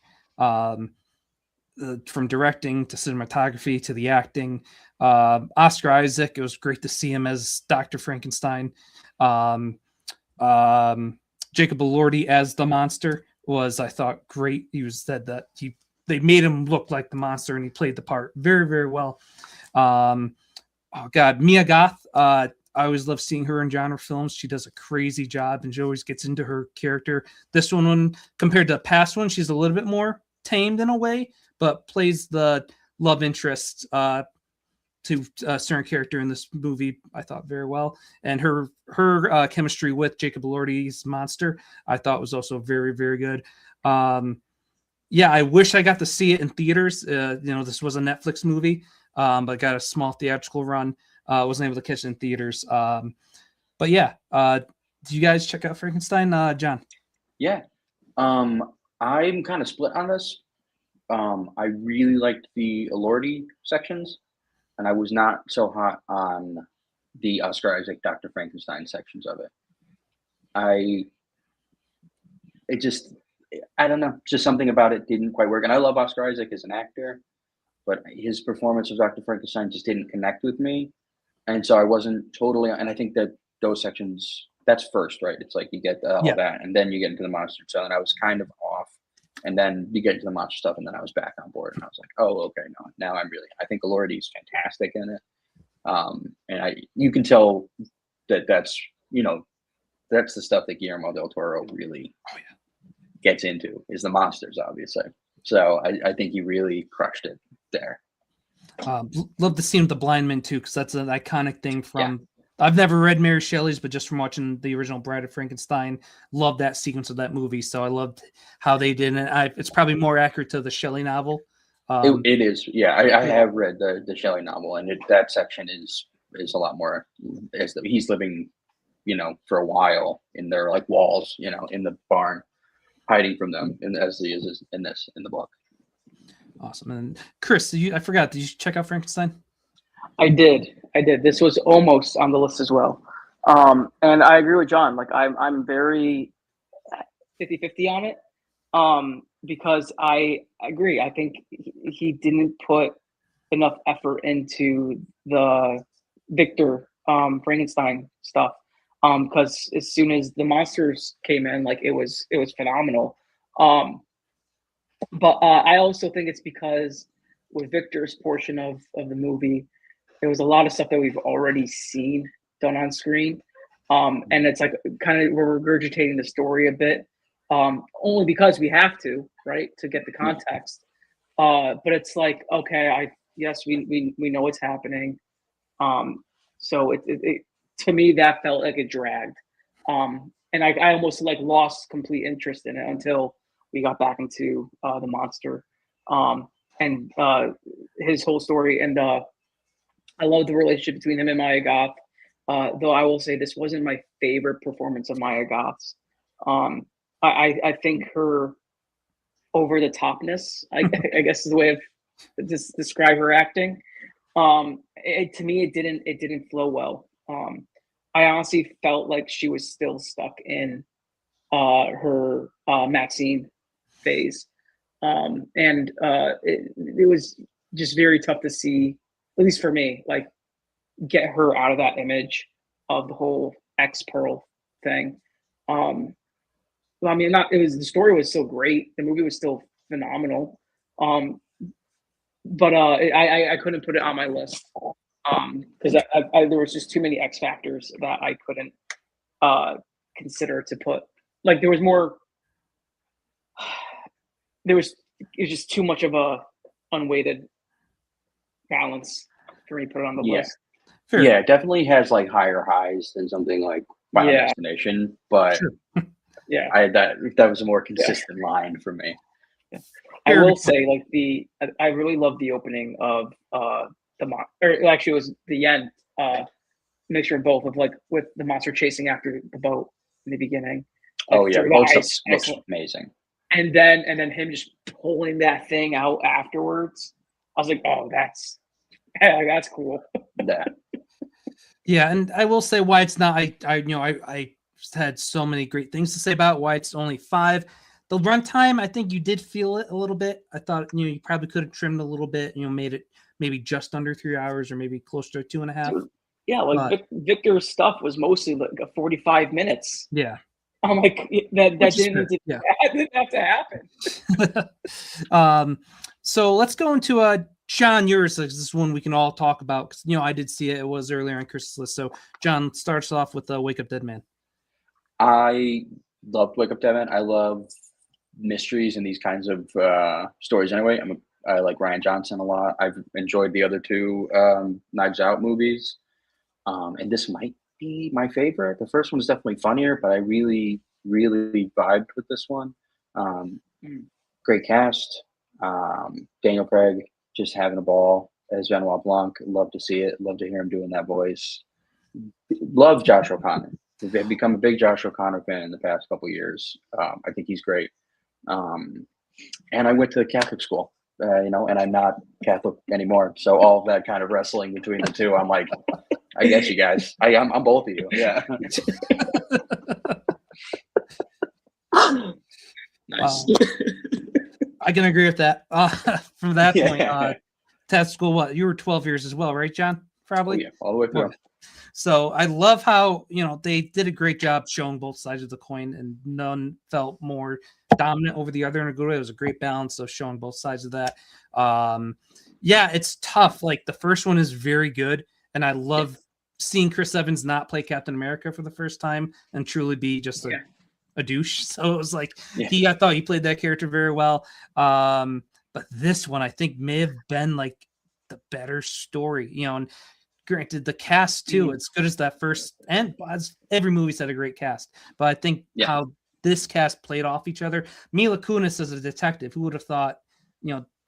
From directing to cinematography to the acting. Oscar Isaac, it was great to see him as Dr. Frankenstein. Jacob Elordi as the monster was, I thought, great. He said that they made him look like the monster, and he played the part very, very well. Oh God, Mia Goth. I always love seeing her in genre films. She does a crazy job, and she always gets into her character. This one, compared to the past one, she's a little bit more tamed in a way, but plays the love interest to a certain character in this movie, I thought, very well. And her chemistry with Jacob Elordi's monster, I thought, was also very, very good. I wish I got to see it in theaters. This was a Netflix movie, but got a small theatrical run. Wasn't able to catch it in theaters. Do you guys check out Frankenstein, John?
Yeah. I'm kind of split on this. I really liked the Elordi sections, and I was not so hot on the Oscar Isaac Dr. Frankenstein sections of it. I don't know, just something about it didn't quite work. And I love Oscar Isaac as an actor, but his performance of Dr. Frankenstein just didn't connect with me. And so I wasn't totally, and I think that those sections, that's first, right? It's like you get all that, and then you get into the monster. So then I was kind of off. And then you get into the monster stuff, and then I was back on board, and I was like, "Oh, okay, no, now I think Elordi's fantastic in it." And you can tell that's the stuff that Guillermo del Toro really gets into, is the monsters, obviously. So I think he really crushed it there.
Love the scene with the blind man too, because that's an iconic thing from. I've never read Mary Shelley's, but just from watching the original Bride of Frankenstein, loved that sequence of that movie. So I loved how they did it. It's probably more accurate to the Shelley novel.
It is. Yeah, I have read the Shelley novel, and that section is a lot more. He's living, for a while in their like walls, in the barn, hiding from them, and as he is in the book.
Awesome. And Chris, I forgot. Did you check out Frankenstein?
I did. This was almost on the list as well. And I agree with John. Like I'm very 50-50 on it. Because I agree. I think he didn't put enough effort into the Victor Frankenstein stuff. Because as soon as the monsters came in, like it was phenomenal. But I also think it's because with Victor's portion of the movie, there was a lot of stuff that we've already seen done on screen. And it's like kind of we're regurgitating the story a bit, only because we have to, right, to get the context. But it's like, okay, we know what's happening. So it to me, that felt like it dragged. And I almost like lost complete interest in it until we got back into the monster and his whole story. And I love the relationship between him and Maya Goth. Though I will say this wasn't my favorite performance of Maya Goth's. I think her over the topness, I guess is the way of describe her acting. To me, it didn't flow well. I honestly felt like she was still stuck in her Maxine phase, and it was just very tough to see, at least for me, like get her out of that image of the whole ex-Pearl thing. I mean, the story was still great. The movie was still phenomenal. But I couldn't put it on my list because there was just too many X factors that I couldn't consider to put like there was more. It was just too much of a unweighted balance for me to put it on the
Yeah.
list.
Fair.
Yeah, it definitely has like higher highs than something like Final
Yeah.
Destination, but
Sure.
Yeah,
that was a more consistent line for me.
I
Fair
will
enough.
say like I really love the opening of or actually it was the end mixture of both of like with the monster chasing after the boat in the beginning. Like,
Oh yeah,
through
both
the
sides
ice.
looks amazing.
And then him just pulling that thing out afterwards. I was like, oh, that's cool.
Yeah.
Yeah, and I will say why it's not. I had so many great things to say about why it's only 5. The runtime, I think you did feel it a little bit. I thought you probably could have trimmed a little bit. Made it maybe just under 3 hours or maybe closer to 2.5.
Dude, yeah, like Victor's stuff was mostly like a 45 minutes.
Yeah,
I'm like that
Which is
didn't
fair, yeah.
that didn't have to happen.
So let's go into John, yours. This is one we can all talk about because I did see it. It was earlier on Chris's list. So John starts off with Wake Up Dead Man.
I loved Wake Up Dead Man. I love mysteries and these kinds of stories anyway. I like Ryan Johnson a lot. I've enjoyed the other 2 Knives Out movies. And this might be my favorite. The first one is definitely funnier, but I really, really vibed with this one. Great cast. Daniel Craig just having a ball as Benoit Blanc. Love to see it. Love to hear him doing that voice. Love Josh O'Connor. I've become a big Josh O'Connor fan in the past couple of years. I think he's great. And I went to Catholic school, and I'm not Catholic anymore. So all of that kind of wrestling between the two, I'm like, I guess you guys. I'm both of you. Yeah.
Nice.
I can agree with that. From that point,
Yeah.
Catholic school. What, you were 12 years as well, right, John? Probably.
Oh, yeah, all the way through.
So I love how they did a great job showing both sides of the coin, and none felt more dominant over the other in a good way. It was a great balance of showing both sides of that. Yeah, it's tough. Like the first one is very good, and I love seeing Chris Evans not play Captain America for the first time and truly be just a douche. So it was like I thought he played that character very well. But this one I think may have been like the better story, and granted the cast too, as good as that first, and as every movie's had a great cast, but I think how this cast played off each other. Mila Kunis as a detective, who would have thought,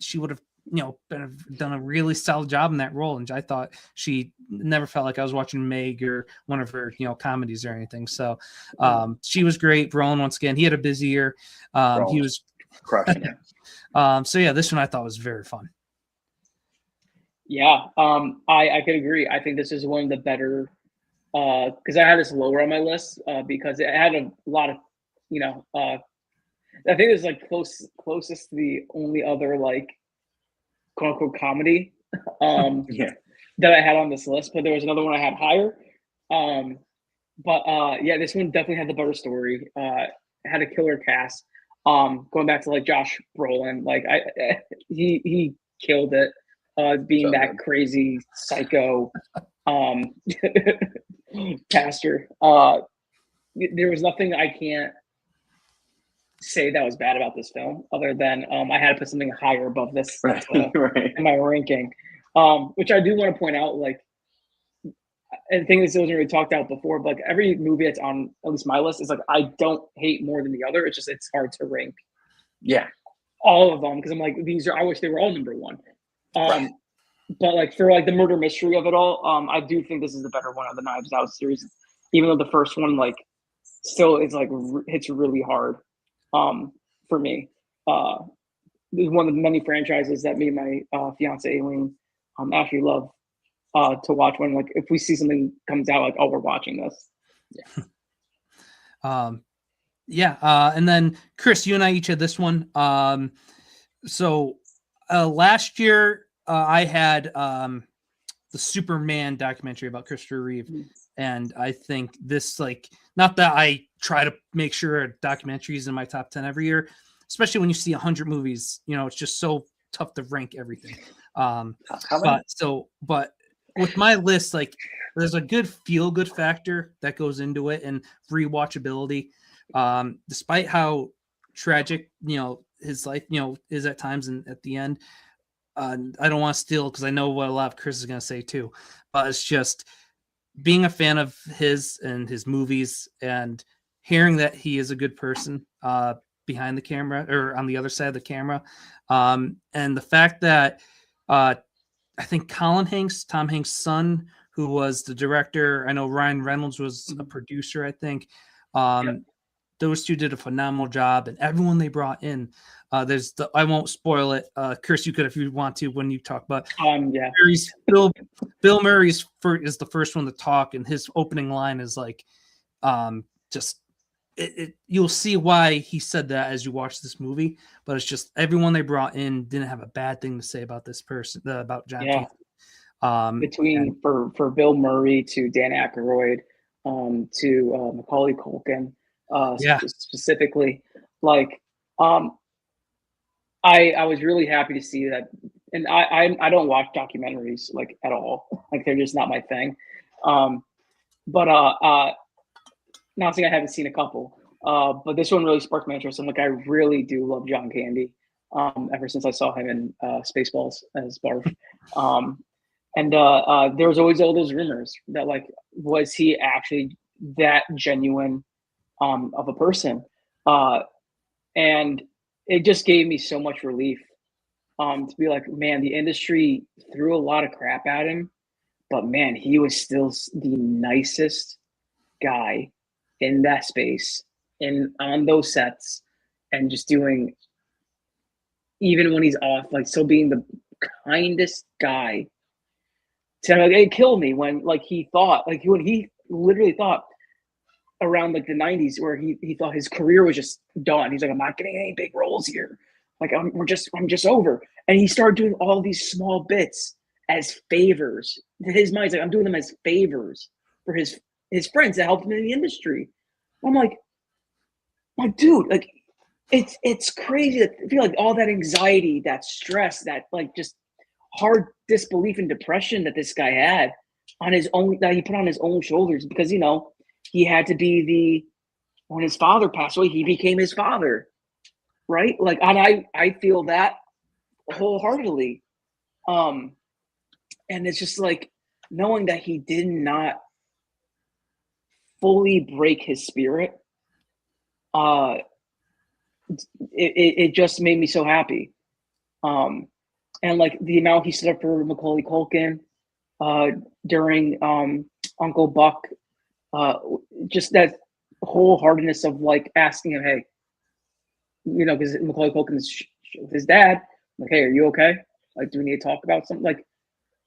she would have, done a really solid job in that role. And I thought she never felt like I was watching Meg or one of her, comedies or anything. So she was great. Brolin, once again, he had a busy year. He was
crushing it.
So yeah, this one I thought was very fun.
Yeah, I could agree. I think this is one of the better because I had this lower on my list because it had a lot of, I think it's like closest to the only other like quote unquote comedy that I had on this list. But there was another one I had higher. Yeah, this one definitely had the better story. Had a killer cast. Going back to like Josh Brolin, like he killed it. Being that crazy psycho pastor. There was nothing I can't say that was bad about this film other than I had to put something higher above this in my ranking. Which I do want to point out, like, I think this wasn't really talked about before, but like every movie that's on at least my list is like I don't hate more than the other. It's just it's hard to rank.
Yeah.
All of them because I'm like I wish they were all number one. But like for like the murder mystery of it all, I do think this is the better one of the Knives Out series, even though the first one like still is like hits really hard for me. It's one of the many franchises that me and my fiance Aileen actually love to watch when like if we see something comes out like, oh, we're watching this.
And then Chris, you and I each had this one. So last year I had the Superman documentary about Christopher Reeve. And I think this, like, not that I try to make sure a documentary is in my top 10 every year, especially when you see 100 movies, it's just so tough to rank everything. But with my list, like there's a good feel good factor that goes into it and rewatchability. Despite how tragic, his life, is at times and at the end. I don't want to steal because I know what a lot of Chris is going to say too, but it's just being a fan of his and his movies and hearing that he is a good person behind the camera or on the other side of the camera. And the fact that I think Colin Hanks, Tom Hanks' son, who was the director, I know Ryan Reynolds was a producer, I think. Those two did a phenomenal job, and everyone they brought in. I won't spoil it. Chris, you could if you want to when you talk about. Bill Murray's is the first one to talk, and his opening line is like, just you'll see why he said that as you watch this movie. But it's just everyone they brought in didn't have a bad thing to say about this person, about John Candy.
For Bill Murray to Dan Aykroyd, to Macaulay Culkin. Specifically, like I was really happy to see that, and I don't watch documentaries like at all, like they're just not my thing. But not saying I haven't seen a couple, but this one really sparked my interest. And like I really do love John Candy, ever since I saw him in Spaceballs as Barf. And there was always all those rumors that like, was he actually that genuine of a person? And it just gave me so much relief to be like, man, the industry threw a lot of crap at him, but man, he was still the nicest guy in that space and on those sets and just doing, even when he's off, like still being the kindest guy. To like, it killed me when like he thought, like when he literally thought around like the 90s where he thought his career was just done. He's like, I'm not getting any big roles here. Like I'm just over. And he started doing all these small bits as favors. His mind's like, I'm doing them as favors for his friends that helped him in the industry. I'm like, dude, like it's crazy to feel like all that anxiety, that stress, that like just hard disbelief and depression that this guy had on his own, that he put on his own shoulders because, he had to be when his father passed away, he became his father, right? Like, and I feel that wholeheartedly. And it's just like knowing that he did not fully break his spirit. It just made me so happy. And like the amount he stood up for Macaulay Culkin during Uncle Buck. Just that wholeheartedness of like asking him, hey, because Macaulay Culkin is his dad, like, hey, are you okay? Like, do we need to talk about something? Like,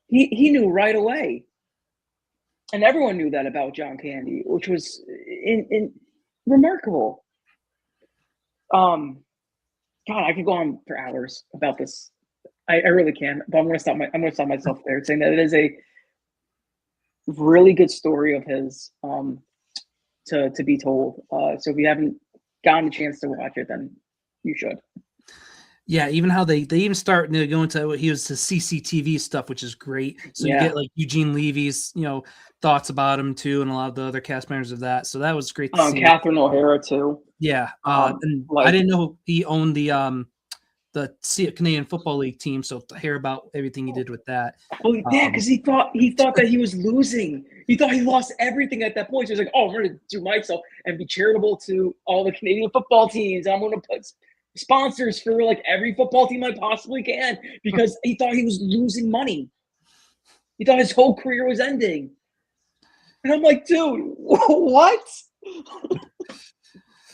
he knew right away, and everyone knew that about John Candy, which was in remarkable. God, I could go on for hours about this. I really can, but I'm gonna stop myself there, saying that it is a really good story of his to be told. So if you haven't gotten a chance to watch it, then you should.
Yeah, even how they even start to go into what he was the CCTV stuff, which is great. So you get like Eugene Levy's thoughts about him too, and a lot of the other cast members of that. So that was great to see.
Catherine O'Hara too.
Yeah, and I didn't know he owned the Canadian Football League team, so to hear about everything he did with that.
Well, yeah, because he thought that he was losing. He thought he lost everything at that point. So he was like, "Oh, I'm going to do myself and be charitable to all the Canadian football teams. I'm going to put sponsors for like every football team I possibly can," because he thought he was losing money. He thought his whole career was ending. And I'm like, dude, what?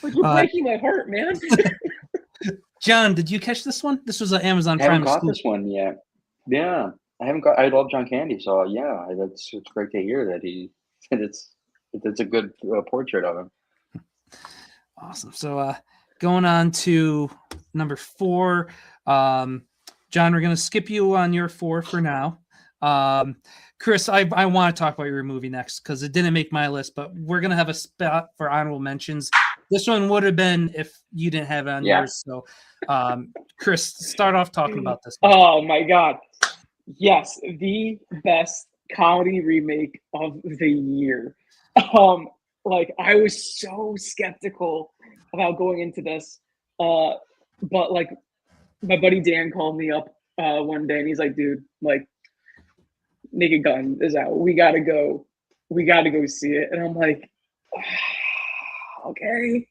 Like, you're breaking my heart, man.
John, did you catch this one? This was an Amazon Prime.
I haven't got this one yet. Yeah, I haven't got. I love John Candy, so yeah, it's great to hear that it's a good portrait of him.
Awesome. So going on to number 4, John, we're gonna skip you on your 4 for now. Chris, I want to talk about your movie next because it didn't make my list, but we're gonna have a spot for honorable mentions. This one would have been if you didn't have it on yours. So, Chris, start off talking about this one.
Oh my God. Yes, the best comedy remake of the year. Like I was so skeptical about going into this, but like my buddy Dan called me up one day and he's like, "Dude, like Naked Gun is out. We gotta go. We gotta go see it." And I'm like, "Okay,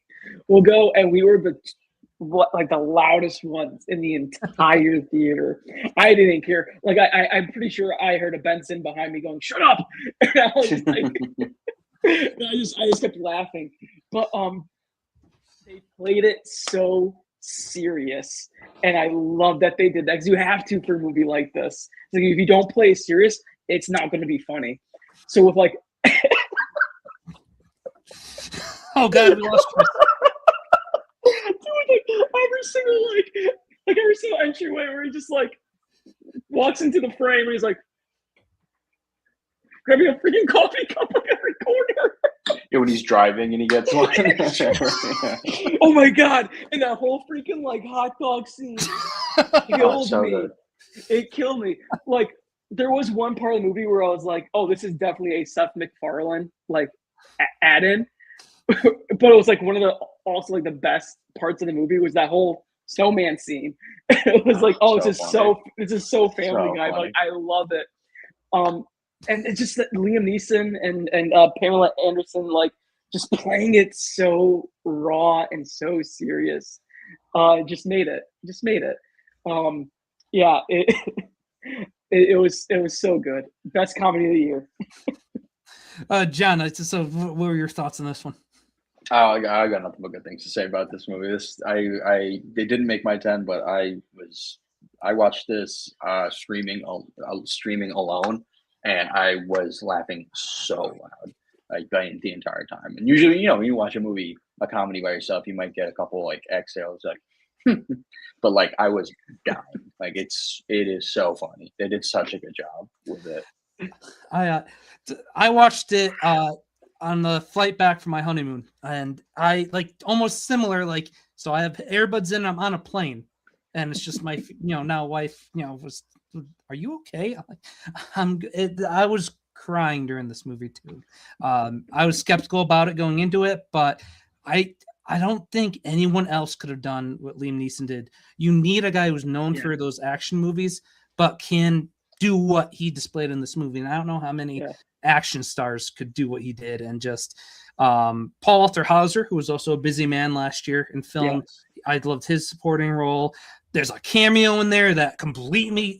we'll go." And we were the loudest ones in the entire theater. I didn't care. Like I'm pretty sure I heard a Benson behind me going, "Shut up!" And I was like, and I just kept laughing. But they played it so serious, and I love that they did that because you have to for a movie like this. Like if you don't play it serious, it's not going to be funny. So with like,
Oh God, we lost Chris.
dude, like every single entryway where he just like walks into the frame and he's like grabbing a freaking coffee cup on every corner.
Yeah, when he's driving and he gets one.
Oh my God! And that whole freaking like hot dog scene killed
so
me.
good.
It killed me. Like there was one part of the movie where I was like, "Oh, this is definitely a Seth MacFarlane like add-in," but it was like one of the also like the best parts of the movie was that whole snowman scene. It was like, "Oh,
So
this is so Family
So
Guy."
funny.
Like I love it. And it's just that Liam Neeson and Pamela Anderson like just playing it so raw and so serious. Just made it. Yeah, it was so good. Best comedy of the year.
John, so what were your thoughts on this one?
Oh, I got nothing but good things to say about this movie. They didn't make my 10, but I watched this streaming alone, and I was laughing so loud like the entire time. And usually, you know, when you watch a comedy by yourself, you might get a couple like exhales, like, but like I was dying. Like it is so funny. They did such a good job with it.
I watched it on the flight back from my honeymoon, and I like almost similar. Like, so I have earbuds in. I'm on a plane, and it's just my now wife was, "Are you okay?" I'm like, I was crying during this movie too. I was skeptical about it going into it, but I don't think anyone else could have done what Liam Neeson did. You need a guy who's known for those action movies, but can do what he displayed in this movie. And I don't know how many action stars could do what he did. And just Paul Walter Hauser, who was also a busy man last year in film.
Yes.
I loved his supporting role. There's a cameo in there that completely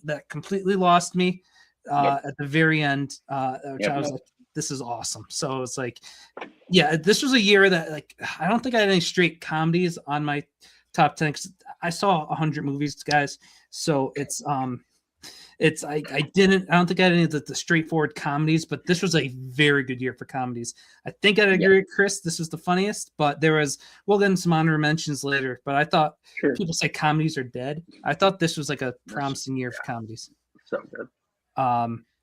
lost me at the very end, which I was like, this is awesome. So it's like, yeah, this was a year that like I don't think I had any straight comedies on my top 10 because I saw 100 movies, guys. So I don't think I had any of the straightforward comedies, but this was a very good year for comedies. I think I'd agree with Chris. This was the funniest, but we'll get into some honorable mentions later, but I thought people say comedies are dead. I thought this was like a promising year for comedies.
So good.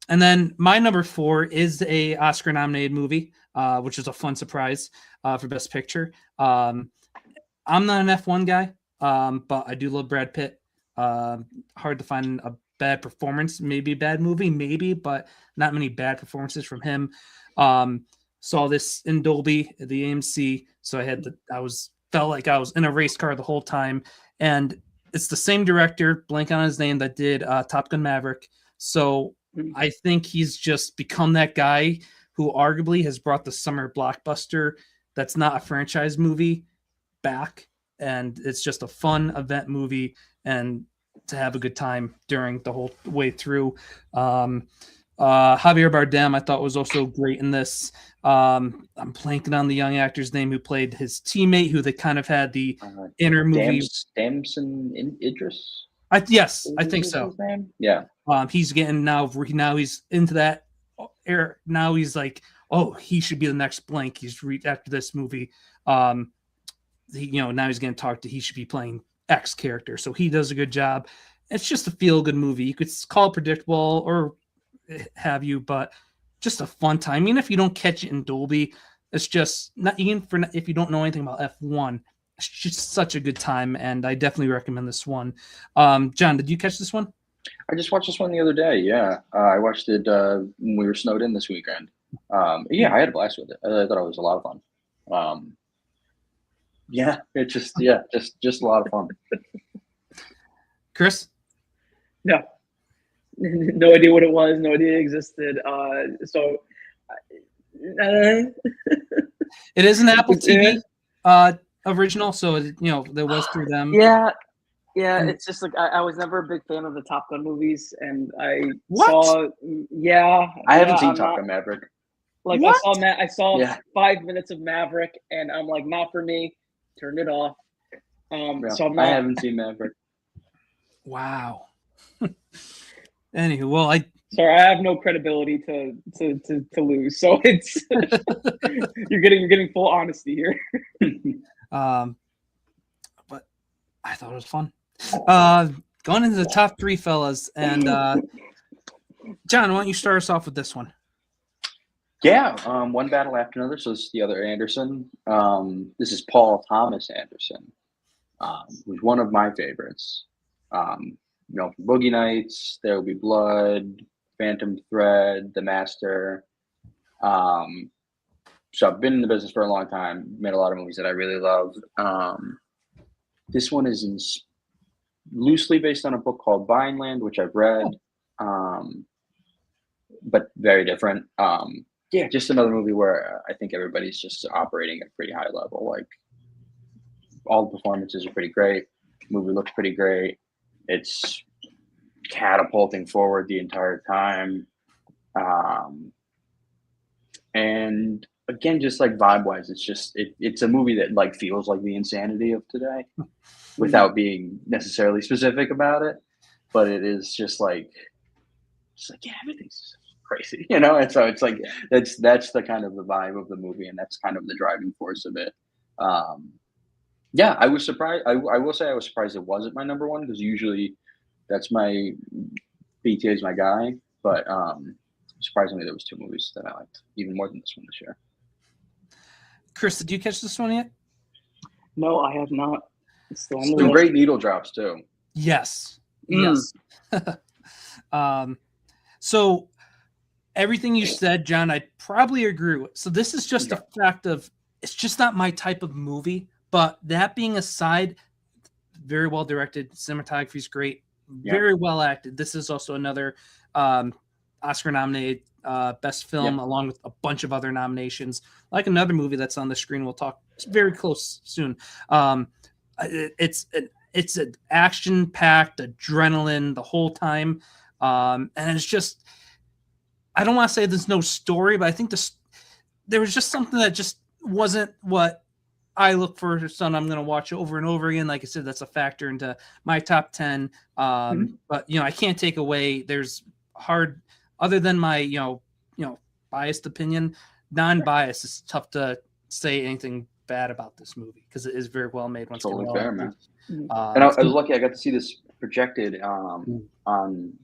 And then my number 4 is a Oscar nominated movie, which is a fun surprise for Best Picture. I'm not an F1 guy, but I do love Brad Pitt. Hard to find a bad performance, maybe a bad movie, maybe, but not many bad performances from him. Saw this in Dolby at the AMC, so felt like I was in a race car the whole time. And it's the same director, blank on his name, that did Top Gun Maverick. So I think he's just become that guy who arguably has brought the summer blockbuster that's not a franchise movie back. And it's just a fun event movie and to have a good time during the whole way through. Javier Bardem, I thought was also great in this. I'm blanking on the young actor's name who played his teammate, who they kind of had the inner movie.
Damson Idris.
I think so.
Yeah.
He's getting now he's into that era. Now he's like, oh, he should be the next blank. He's after this movie. Now he's getting talked to. He should be playing X character, so he does a good job. It's just a feel good movie. You could call it predictable or have you, but just a fun time. Even if you don't catch it in Dolby, it's just not even if you don't know anything about F1. It's just such a good time, and I definitely recommend this one. John, did you catch this one?
I just watched this one the other day. Yeah, I watched it when we were snowed in this weekend. Yeah, I had a blast with it. I thought it was a lot of fun. Um, yeah, it just just a lot of fun.
Chris?
No, no idea what it was. No idea it existed.
It is an Apple
Yeah.
TV original, so that was through them.
Yeah, yeah.
And-
It's just like I was never a big fan of the Top Gun movies, and I
What?
saw. Yeah,
I haven't
yeah,
seen
I'm
Top
not-
Gun Maverick.
Like
What?
I saw
Yeah.
5 minutes of Maverick, and I'm like, not for me. Turned it off.
Yeah,
So I'm
I
not.
haven't seen Maverick.
Wow. Anywho, well,
Sorry, I have no credibility to lose. So it's you're getting full honesty here.
but I thought it was fun. Going into the top three, fellas, and John, why don't you start us off with this one?
Yeah, one battle after another. So this is the other Anderson. This is Paul Thomas Anderson, who's one of my favorites. Boogie Nights, There Will Be Blood, Phantom Thread, The Master. So I've been in the business for a long time, made a lot of movies that I really love. This one is loosely based on a book called Vineland, which I've read, but very different. Yeah, just another movie where I think everybody's just operating at a pretty high level. Like all the performances are pretty great. The movie looks pretty great. It's catapulting forward the entire time. And again, just like vibe wise, it's a movie that like feels like the insanity of today without being necessarily specific about it. But it is just like yeah, everything's crazy, and so it's like that's the kind of the vibe of the movie, and that's kind of the driving force of it. Yeah, I was surprised. I will say I was surprised it wasn't my number one, because usually that's my BTA is my guy, but surprisingly there was two movies that I liked even more than this one this year.
Chris, did you catch this one yet?
No, I have not. It's still on the
Some
list.
great needle drops too.
Yes.
Mm.
Yes. So everything you said, John, I probably agree with. So this is just a fact of it's just not my type of movie. But that being aside, very well directed, cinematography is great, very well acted. This is also another Oscar nominated best film, along with a bunch of other nominations. Like another movie that's on the screen, we'll talk very close soon. It's an action packed adrenaline the whole time. And it's just, I don't want to say there's no story, but I think there was just something that just wasn't what I look for. Something I'm going to watch over and over again. Like I said, that's a factor into my top 10. But I can't take away. There's hard, other than my biased opinion, non-biased. It's tough to say anything bad about this movie because it is very well made. Once
Totally fair, man. And
I
I was lucky; I got to see this projected on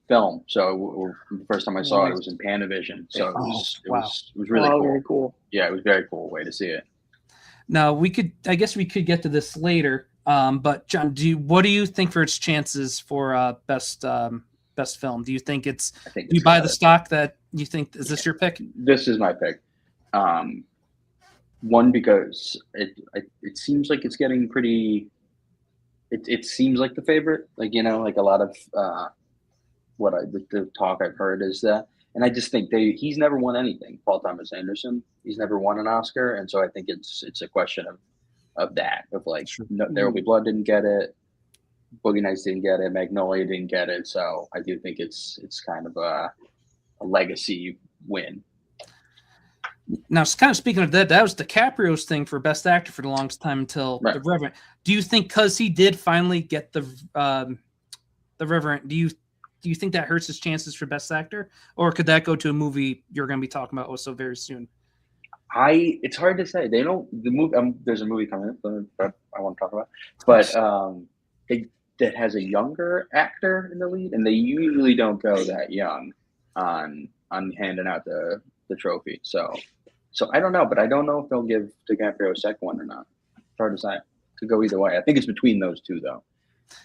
film. So the first time I saw it was in Panavision. So it was really cool.
Very cool.
Yeah, it was a very cool way to see it.
Now I guess we could get to this later. But John, what do you think for its chances for best film? Do you think do you buy the stock that you think is this your pick?
This is my pick. One, because it seems like it's getting pretty. It seems like the favorite, like like a lot of the talk I've heard is that, and I just think he's never won anything. Paul Thomas Anderson, he's never won an Oscar, and so I think it's a question of that, of like There Will Be Blood didn't get it, Boogie Nights didn't get it, Magnolia didn't get it, so I do think it's kind of a legacy win.
Now, kind of speaking of that was DiCaprio's thing for Best Actor for the longest time until The Revenant. Do you think because he did finally get the Revenant, do you think that hurts his chances for Best Actor, or could that go to a movie you're going to be talking about also very soon?
It's hard to say. They don't the movie. There's a movie coming up that I want to talk about, but that has a younger actor in the lead, and they usually don't go that young on handing out the trophy. So I don't know, but I don't know if they'll give DiCaprio a second one or not. It's hard to say. Could go either way. I think it's between those two, though.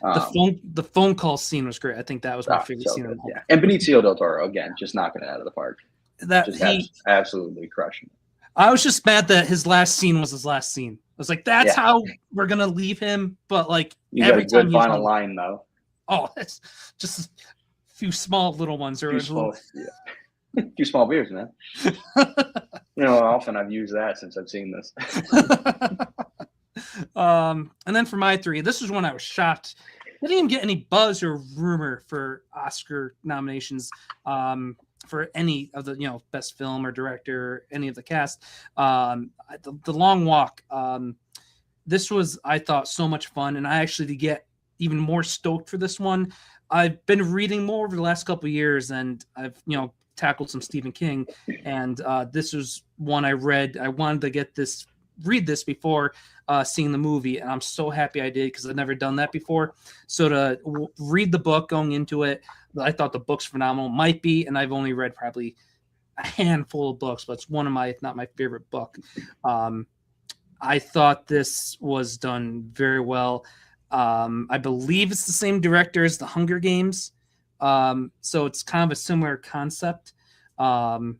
The phone call scene was great. I think that was my favorite
so
scene in
good,
the whole.
yeah. And Benicio del Toro again, just knocking it out of the park.
That
Just
he
absolutely crushing it.
I was just mad that his last scene was his last scene. I was like, that's
Yeah.
how we're gonna leave him. But like
You got
every
a
time
good
he's
final
on,
line though.
oh, that's just a few small little ones. Or
Few small, yeah. Few small beers, man. You know how often I've used that since I've seen this.
And then for my three, this was one I was shocked. They didn't even get any buzz or rumor for Oscar nominations for any of the best film or director, any of the cast. The Long Walk. This was, I thought, so much fun, and I actually to get even more stoked for this one. I've been reading more over the last couple of years, and I've tackled some Stephen King, and this was one I read. I wanted to read this before seeing the movie, and I'm so happy I did because I've never done that before. So to read the book going into it, I thought the book's phenomenal. Might be, and I've only read probably a handful of books, but it's one of my, if not my favorite book. I thought this was done very well. I believe it's the same director as The Hunger Games. So it's kind of a similar concept. And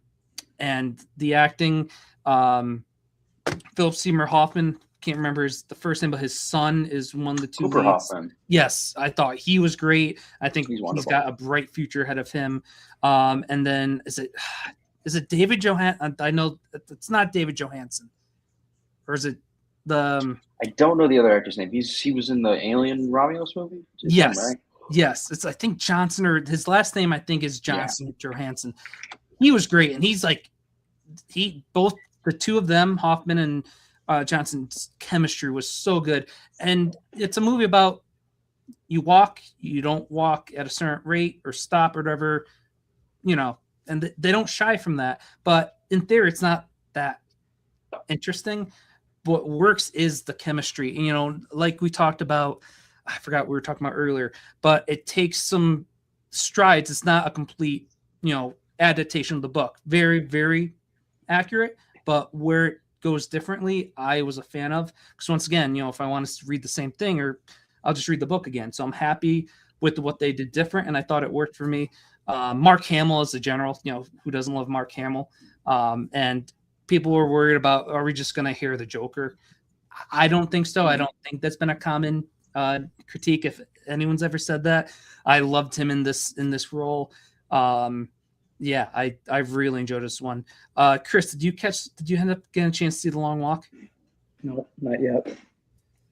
the acting, Philip Seymour Hoffman, can't remember the first name, but his son is one of the two
Cooper
leads.
Hoffman.
Yes, I thought he was great. I think he's got a bright future ahead of him. And then is it David Johansen? I know it's not David Johansen. Or is it the?
I don't know the other actor's name. He was in the Alien Romulus movie.
Yes,
right?
yes. It's I think Johnson, or his last name I think is Johnson Johansson. He was great, and he's like both the two of them, Hoffman and Johnson's chemistry was so good. And it's a movie about you don't walk at a certain rate or stop or whatever, and they don't shy from that. But in theory, it's not that interesting. What works is the chemistry. Like we talked about, I forgot what we were talking about earlier, but it takes some strides. It's not a complete, adaptation of the book. Very, very accurate, but where it goes differently, I was a fan of. Because once again, if I want to read the same thing, or I'll just read the book again. So I'm happy with what they did different, and I thought it worked for me. Mark Hamill is the general, who doesn't love Mark Hamill? And people were worried about, are we just going to hear the Joker? I don't think so. I don't think that's been a common critique. If anyone's ever said that, I loved him in this role. Yeah, I've really enjoyed this one. Chris, did you end up getting a chance to see The Long Walk?
No, not yet.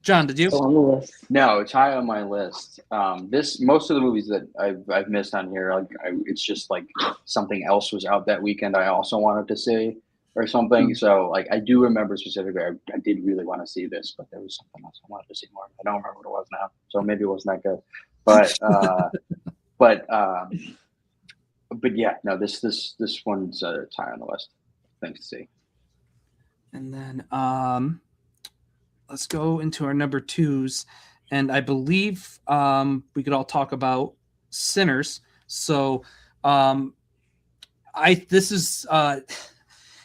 John, did you?
Still on the list.
No, it's high on my list. Most of the movies that I've missed on here, it's just like something else was out that weekend I also wanted to see or something.
Mm-hmm.
So I do remember specifically, I did really want to see this, but there was something else I wanted to see more. I don't remember what it was now, so maybe it wasn't that good. But yeah, no, this one's high on the list. Things to see.
And then let's go into our number twos, and I believe we could all talk about Sinners. So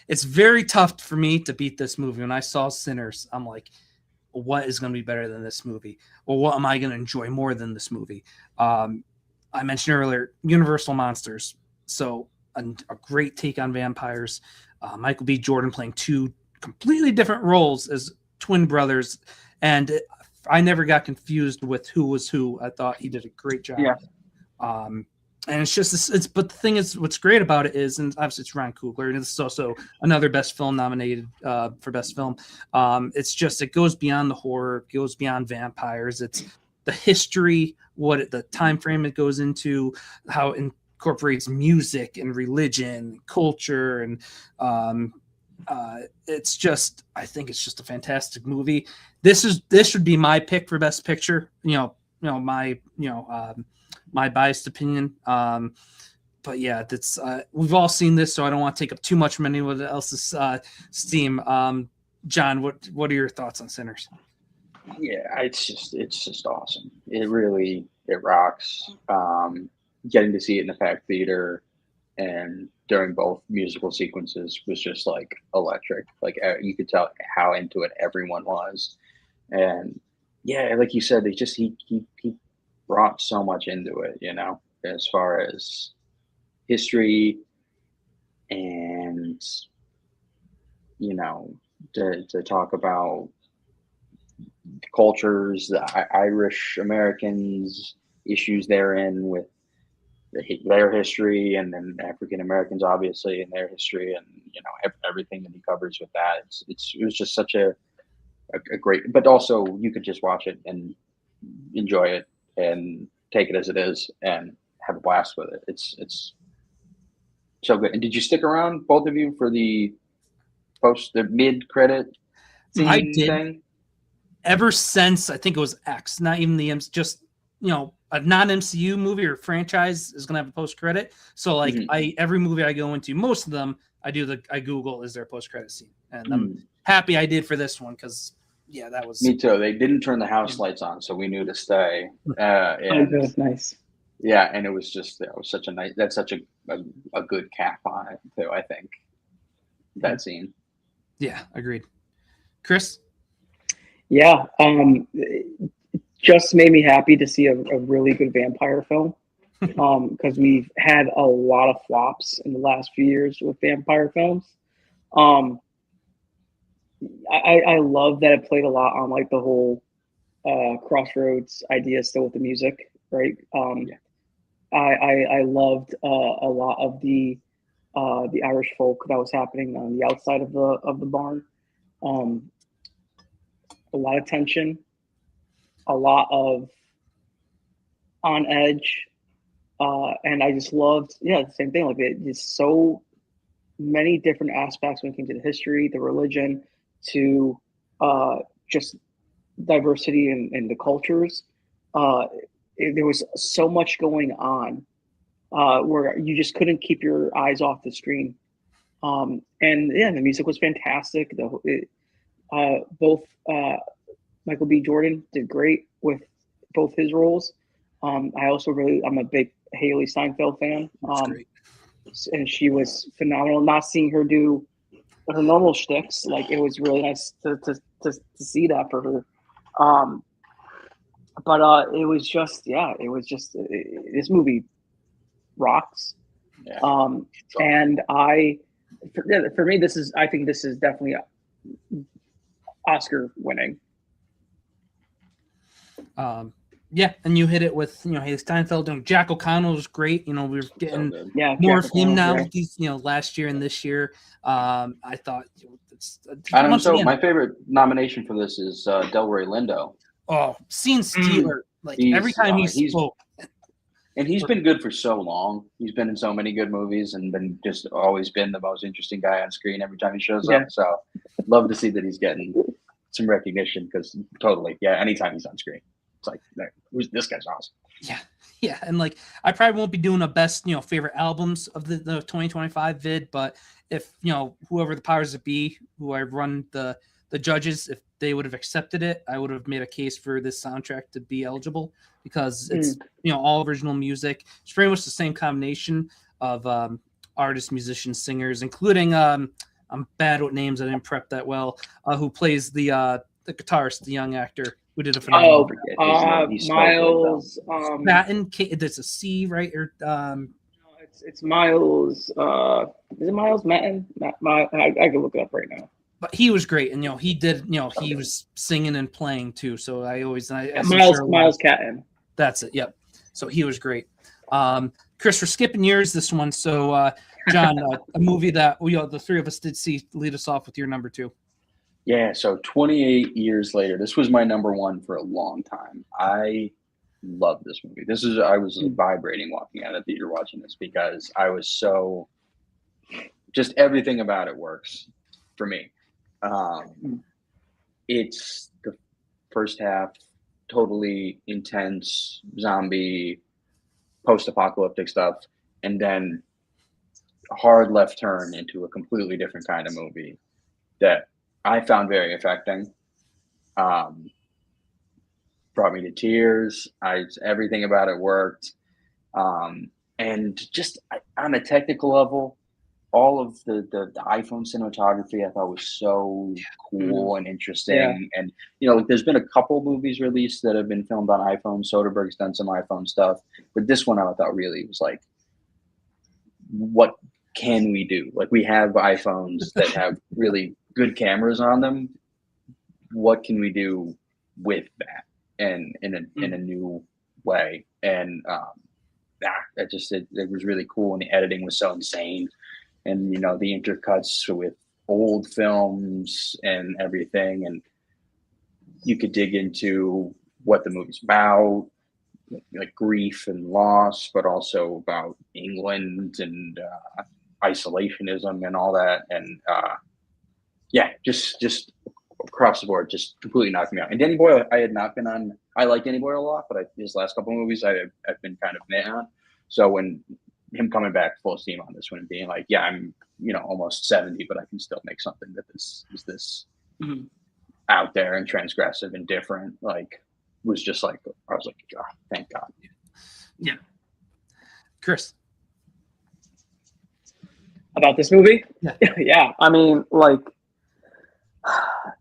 it's very tough for me to beat this movie. When I saw Sinners, I'm like, what is going to be better than this movie? Or what am I going to enjoy more than this movie? I mentioned earlier, Universal Monsters. So a great take on vampires. Michael B. Jordan playing two completely different roles as twin brothers. And I never got confused with who was who. I thought he did a great job.
Yeah.
And it's just, but the thing is, what's great about it is, and obviously it's Ryan Coogler, and it's also another Best Film nominated for Best Film. It's just, it goes beyond the horror, it goes beyond vampires. It's the history, the time frame it goes into, how it incorporates music and religion, culture, and it's just, I think it's just a fantastic movie. This would be my pick for Best Picture. My biased opinion. But yeah, that's we've all seen this, so I don't want to take up too much from anyone else's steam. John, what are your thoughts on Sinners?
Yeah, it's just awesome. It rocks. Getting to see it in the Pack Theater and during both musical sequences was just like electric. Like you could tell how into it everyone was, and yeah, like you said, they just he brought so much into it, as far as history and you know to talk about cultures, the Irish Americans issues therein with their history, and then African Americans obviously in their history, and everything that he covers with that. It was just such a great, but also you could just watch it and enjoy it and take it as it is and have a blast with it. It's so good. And did you stick around, both of you, for the mid credit
I
scene
did.
thing?
Ever since I think it was X, not even the just a non-MCU movie or franchise is gonna have a post credit. So like every movie I go into, most of them I Google is there a post credit scene, and I'm happy I did for this one because that was
me too. They didn't turn the house lights on, so we knew to stay.
Oh, good, nice.
Yeah, and it was such a nice. That's such a good cap on it too. I think that scene.
Yeah, agreed. Chris?
Yeah, it just made me happy to see a really good vampire film, because we've had a lot of flops in the last few years with vampire films. I love that it played a lot on like the whole crossroads idea still with the music, right? I loved a lot of the Irish folk that was happening on the outside of the barn. A lot of tension, a lot of on edge, and I just loved, the same thing. Like it's so many different aspects when it came to the history, the religion, to just diversity in the cultures. There was so much going on where you just couldn't keep your eyes off the screen. And the music was fantastic. Both Michael B. Jordan did great with both his roles. I'm a big Haley Steinfeld fan. And she was phenomenal. Not seeing her do her normal shticks, like it was really nice to see that for her. But it was just this movie rocks.
Yeah.
And for me, I think this is definitely Oscar winning.
And you hit it with Haley Steinfeld. Jack O'Connell was great. We're getting more of him now with these last year and this year. I thought
my favorite nomination for this is Delroy Lindo.
Oh, Scene Stealer! Every time he spoke.
And he's been good for so long. He's been in so many good movies and always been the most interesting guy on screen every time he shows up. So love to see that he's getting some recognition, because anytime he's on screen, it's like, this guy's awesome.
Yeah. And I probably won't be doing a best, favorite albums of the 2025 vid, but if, whoever the powers that be, who I run the judges, if they would have accepted it, I would have made a case for this soundtrack to be eligible, because it's all original music. It's pretty much the same combination of artists, musicians, singers, including I'm bad with names, I didn't prep that well, who plays the guitarist, the young actor who did a phenomenal
Miles
Matten. There's a C, right? Or
it's Miles. Is it Miles Matten? I can look it up right now.
But he was great, and he did. He was singing and playing too. So
Miles Catton.
That's it. Yep. So he was great. Chris, we're skipping yours this one. So John, a movie that the three of us did see. Lead us off with your number two.
Yeah. So 28 years later, this was my number one for a long time. I love this movie. I was vibrating walking out of the theater watching this, because I was so, just everything about it works for me. It's the first half, totally intense zombie post-apocalyptic stuff, and then a hard left turn into a completely different kind of movie that I found very affecting. Brought me to tears. Everything about it worked. And just on a technical level, all of the iPhone cinematography I thought was so cool and interesting.
Yeah.
And like there's been a couple movies released that have been filmed on iPhone. Soderbergh's done some iPhone stuff, but this one I thought really was like, what can we do? Like we have iPhones that have really good cameras on them. What can we do with that and in a new way? And it was really cool, and the editing was so insane. And the intercuts with old films and everything, and you could dig into what the movie's about, like grief and loss, but also about England and isolationism and all that. And just across the board, just completely knocked me out. And Danny Boyle, I had not been on. I like Danny Boyle a lot, but his last couple of movies I've been kind of meh on. So when him coming back full steam on this one and being like, yeah, I'm almost 70, but I can still make something that is this out there and transgressive and different, like was just like, I was like, God, thank God.
Yeah. Chris,
about this movie?
Yeah.
Yeah. I mean, like, I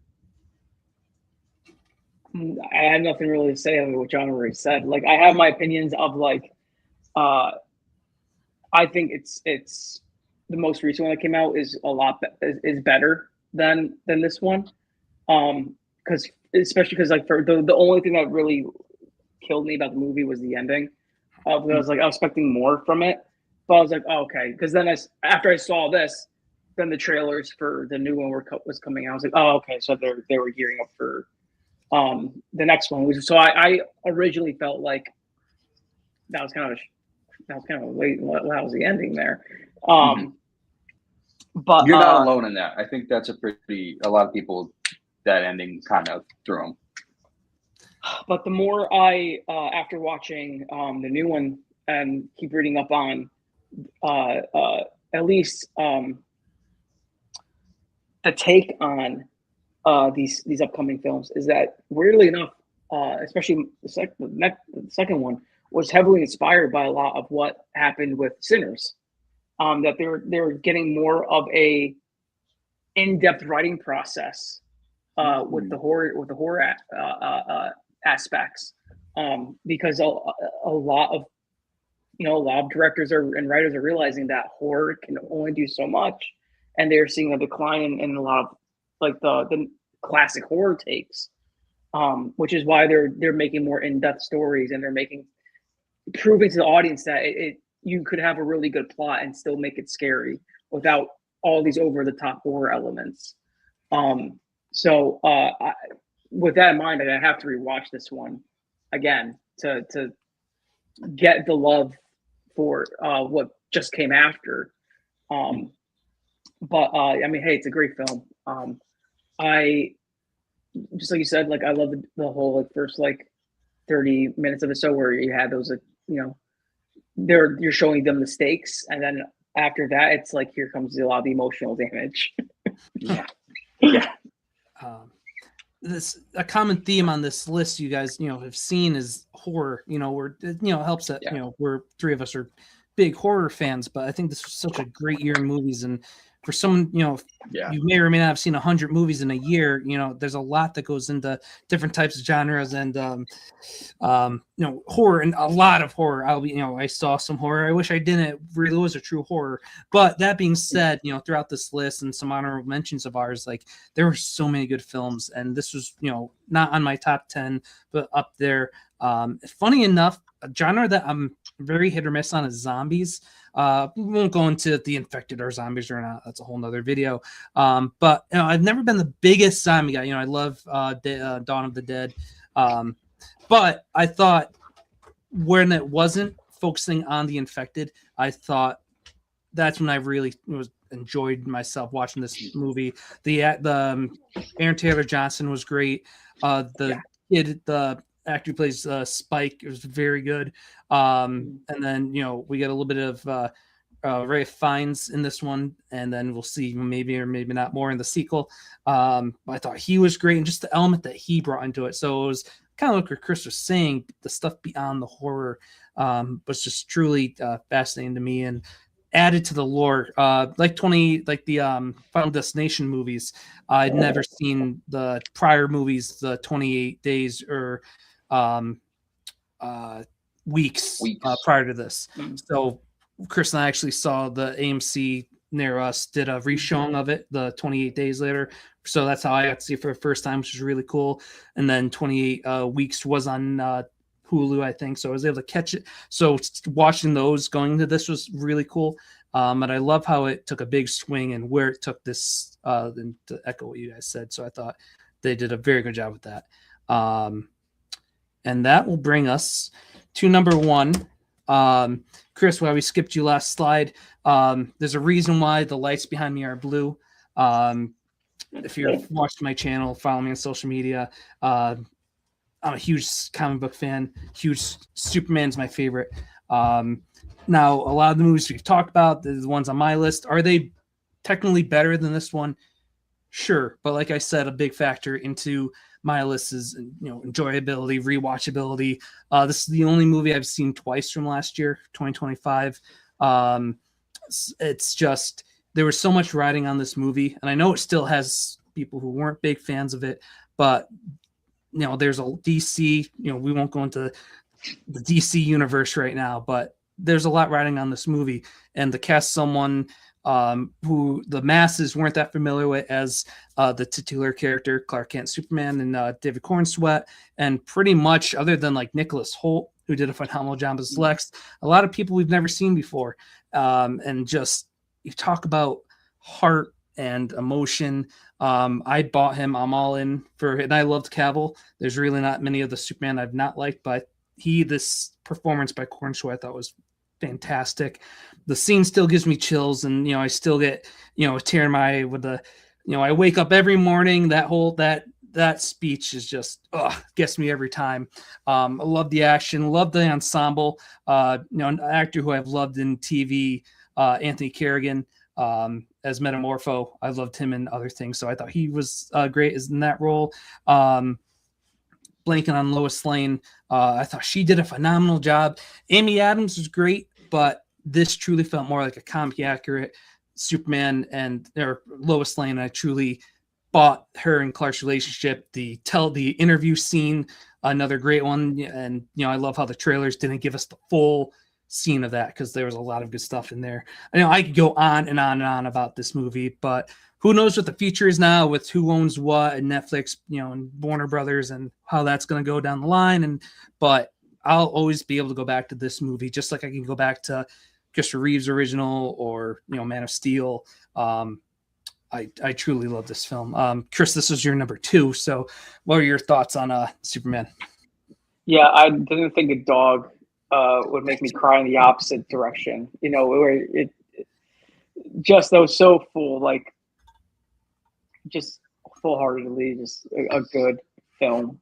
have nothing really to say on what John already said. Like, I have my opinions of like, I think it's the most recent one that came out is a lot is better than this one, because like for the only thing that really killed me about the movie was the ending. I was expecting more from it, but I was like, oh, okay, because then after I saw this, then the trailers for the new one was coming out. I was like, oh, okay, so they were gearing up for the next one. So I originally felt like that was kind of late. That was the ending there. But
you're not alone in that. I think that's a lot of people, that ending kind of threw them.
But the more I, after watching the new one and keep reading up on at least the take on these upcoming films, is that weirdly enough, especially the second one, was heavily inspired by a lot of what happened with Sinners. That they're getting more of a in-depth writing process with the horror aspects, because a lot of directors and writers are realizing that horror can only do so much, and they're seeing a decline in a lot of like the classic horror takes, which is why they're making more in-depth stories, and they're proving to the audience that you could have a really good plot and still make it scary without all these over-the-top horror elements. So with that in mind, I have to rewatch this one again to get the love for what just came after. But I mean, hey, it's a great film. I just like you said, like I love the whole like first like 30 minutes of the show where you had those you're showing them the stakes, and then after that it's like here comes a lot of the emotional damage.
Yeah.
This a common theme on this list you guys have seen is horror. Where it helps that we're three of us are big horror fans, but I think this was such a great year in movies. And for someone, you may or may not have seen 100 movies in a year. There's a lot that goes into different types of genres and, horror, and a lot of horror. I saw some horror. I wish I didn't. It really was a true horror. But that being said, throughout this list and some honorable mentions of ours, like there were so many good films, and this was, not on my top 10, but up there. Funny enough, a genre that I'm very hit or miss on is zombies. We won't go into The Infected or zombies or not. That's a whole nother video. But I've never been the biggest zombie guy. I love Dawn of the Dead. But I thought when it wasn't focusing on The Infected, I thought that's when I really enjoyed myself watching this movie. The Aaron Taylor Johnson was great. The actor who plays Spike, it was very good. And then we get a little bit of Ralph Fiennes in this one, and then we'll see maybe or maybe not more in the sequel. I thought he was great, and just the element that he brought into it. So it was kind of like what Chris was saying, the stuff beyond the horror was just truly fascinating to me. And added to the lore. Like the Final Destination movies. I'd never seen the prior movies, the 28 days or weeks prior to this. So Chris and I actually saw the AMC near us did a reshowing of it, the 28 days later. So that's how I got to see it for the first time, which was really cool. And then 28 weeks was on Hulu, I think. So I was able to catch it. So watching those going into this was really cool. And I love how it took a big swing and where it took this, and to echo what you guys said. So I thought they did a very good job with that. And that will bring us to number one. Chris, while we skipped you last slide, there's a reason why the lights behind me are blue. If you're watching my channel, follow me on social media. I'm a huge comic book fan. Huge Superman's my favorite. Now, a lot of the movies we've talked about, the ones on my list, are they technically better than this one? Sure, but like I said, a big factor into my list is enjoyability, rewatchability. This is the only movie I've seen twice from last year, 2025. It's just there was so much riding on this movie, and I know it still has people who weren't big fans of it, but there's a DC. We won't go into the DC universe right now, but there's a lot riding on this movie, and to cast someone who the masses weren't that familiar with as the titular character, Clark Kent Superman, and David Cornsweet, and pretty much other than like Nicholas Hoult, who did a phenomenal job as Lex, a lot of people we've never seen before. And just you talk about heart and emotion. I bought him. I'm all in for it. And I loved Cavill. There's really not many of the Superman I've not liked, but this performance by Cornsweet I thought was fantastic. The scene still gives me chills, and I still get a tear in my eye with the I wake up every morning. That speech is just gets me every time. I love the action, love the ensemble. An actor who I've loved in TV, Anthony Carrigan, as Metamorpho. I loved him in other things, so I thought he was great in that role. Blanking on Lois Lane, I thought she did a phenomenal job. Amy Adams was great, but this truly felt more like a comic accurate Superman or Lois Lane. I truly bought her and Clark's relationship. The interview scene, another great one. And I love how the trailers didn't give us the full scene of that, because there was a lot of good stuff in there. I know I could go on and on and on about this movie, but who knows what the future is now with who owns what and Netflix, and Warner Brothers, and how that's going to go down the line. But I'll always be able to go back to this movie, just like I can go back to Christopher Reeve's original or Man of Steel. I truly love this film. Chris, this was your number 2. So what are your thoughts on Superman?
Yeah, I didn't think a dog would make me cry in the opposite direction. Where it just that was so full, like just full-heartedly, just a good film.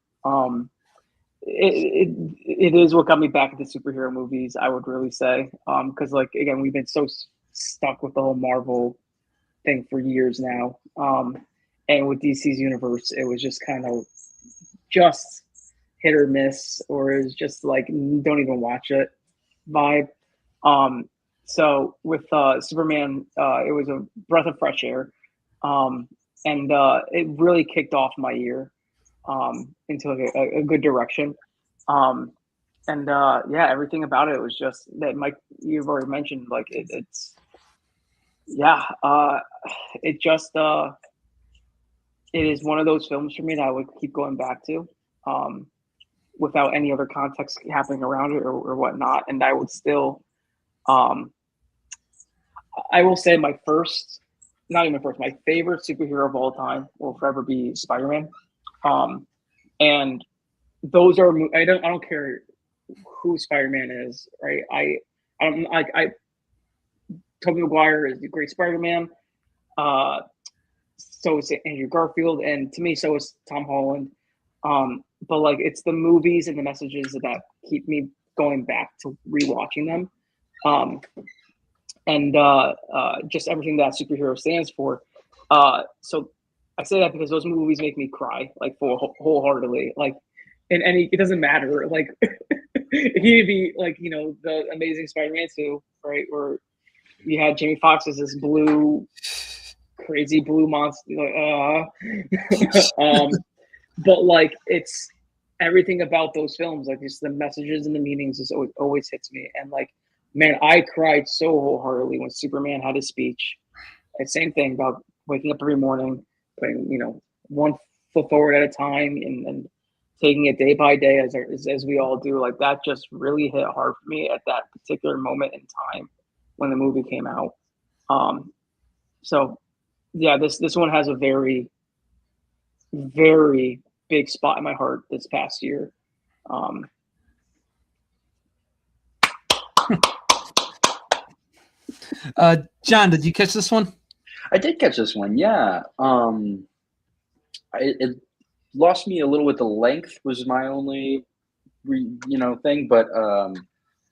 It is what got me back into superhero movies, I would really say, because again, we've been so stuck with the whole Marvel thing for years now, and with DC's universe, it was just kind of just hit or miss, or it was just like don't even watch it vibe. So with Superman, it was a breath of fresh air, and it really kicked off my year into a good direction. Everything about it was just that, Mike, you've already mentioned, it is one of those films for me that I would keep going back to without any other context happening around it or whatnot. And I would still, I will say my favorite superhero of all time will forever be Spider-Man. And those are, I don't care who Spider-Man is, right? Tobey Maguire is a great Spider-Man. So is Andrew Garfield, and to me, so is Tom Holland. But it's the movies and the messages that keep me going back to rewatching them. Just everything that superhero stands for. So I say that because those movies make me cry, wholeheartedly. And it doesn't matter. He could be the Amazing Spider-Man 2, right? Or you had Jamie Foxx as this blue, crazy blue monster. But like it's everything about those films, like just the messages and the meanings, just always hits me. And like, man, I cried so wholeheartedly when Superman had his speech. And same thing about waking up every morning, putting one foot forward at a time, and taking it day by day as we all do. Like that just really hit hard for me at that particular moment in time when the movie came out. So yeah, this one has a very, very big spot in my heart this past year.
John, did you catch this one?
I did catch this one. Yeah. It lost me a little with the length was my only, thing. But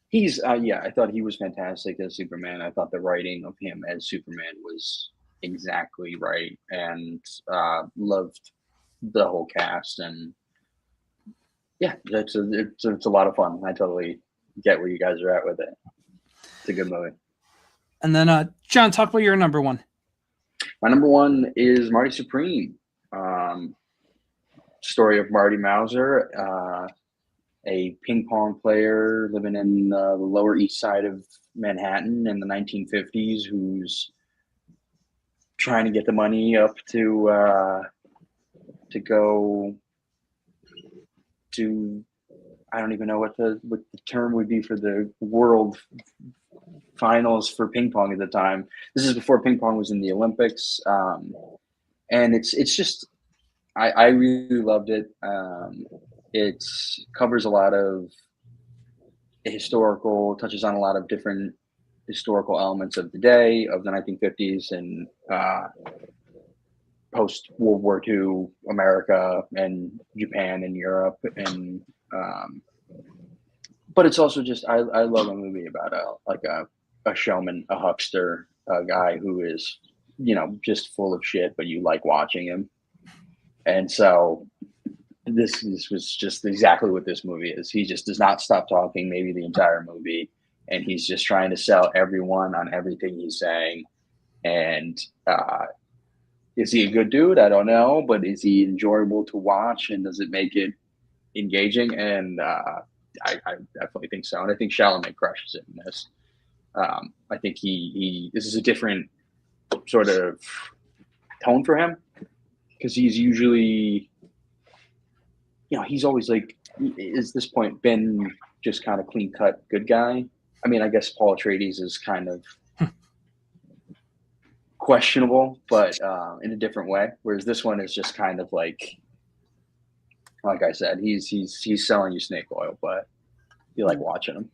he's I thought he was fantastic as Superman. I thought the writing of him as Superman was exactly right, and loved the whole cast. And yeah, it's a lot of fun. I totally get where you guys are at with it. It's a good movie.
And then John, talk about your number one.
My number one is Marty Supreme. Story of Marty Mauser, a ping pong player living in the Lower East Side of Manhattan in the 1950s, who's trying to get the money up to go to, I don't even know what the term would be for the world finals for ping pong at the time. This is before ping pong was in the Olympics, and it's just I really loved it. It covers a lot of touches on a lot of different historical elements of the day, of the 1950s and post World War II America and Japan and Europe. And but it's also just I love a movie about a showman, a huckster, a guy who is just full of shit, but you like watching him. And so this was just exactly what this movie is. He just does not stop talking, maybe the entire movie, and he's just trying to sell everyone on everything he's saying. And is he a good dude? I don't know, but is he enjoyable to watch, and does it make it engaging? And I definitely think so. And I think Chalamet crushes it in this. I think this is a different sort of tone for him, because he's usually, he's always like, is this point been just kind of clean cut good guy? I mean, I guess Paul Atreides is kind of questionable, but in a different way. Whereas this one is just kind of like I said, he's selling you snake oil, but you like watching him.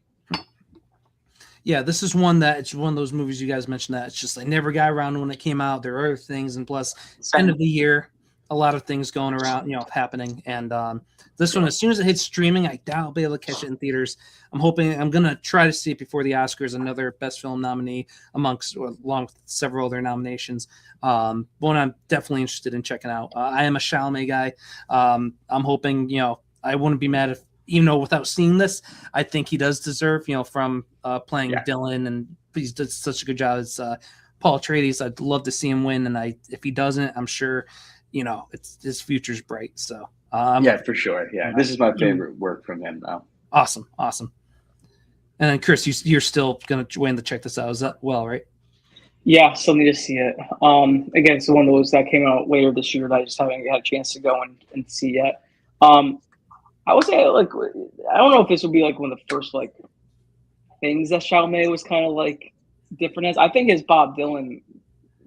Yeah, this is one that it's one of those movies you guys mentioned that it's just I never got around when it came out. There are other things, and plus end of the year, a lot of things going around, happening. And this one, as soon as it hits streaming, I doubt I'll be able to catch it in theaters. I'm gonna try to see it before the Oscars, another Best Film nominee along with several other nominations. One I'm definitely interested in checking out. I am a Chalamet guy. I'm hoping, I wouldn't be mad if, even though without seeing this, I think he does deserve, from playing Dylan, and he's done such a good job as Paul Atreides. I'd love to see him win, and if he doesn't, I'm sure, it's his future's bright. So
yeah, for sure. Yeah, this is my favorite work from him now.
Awesome. And then Chris, you're still gonna wait to check this out, is that right?
Yeah, still need to see it. Again, it's one of those that came out later this year that I just haven't had a chance to go and see yet. I would say, I don't know if this would be one of the first things that Chalamet was kind of different as. I think his Bob Dylan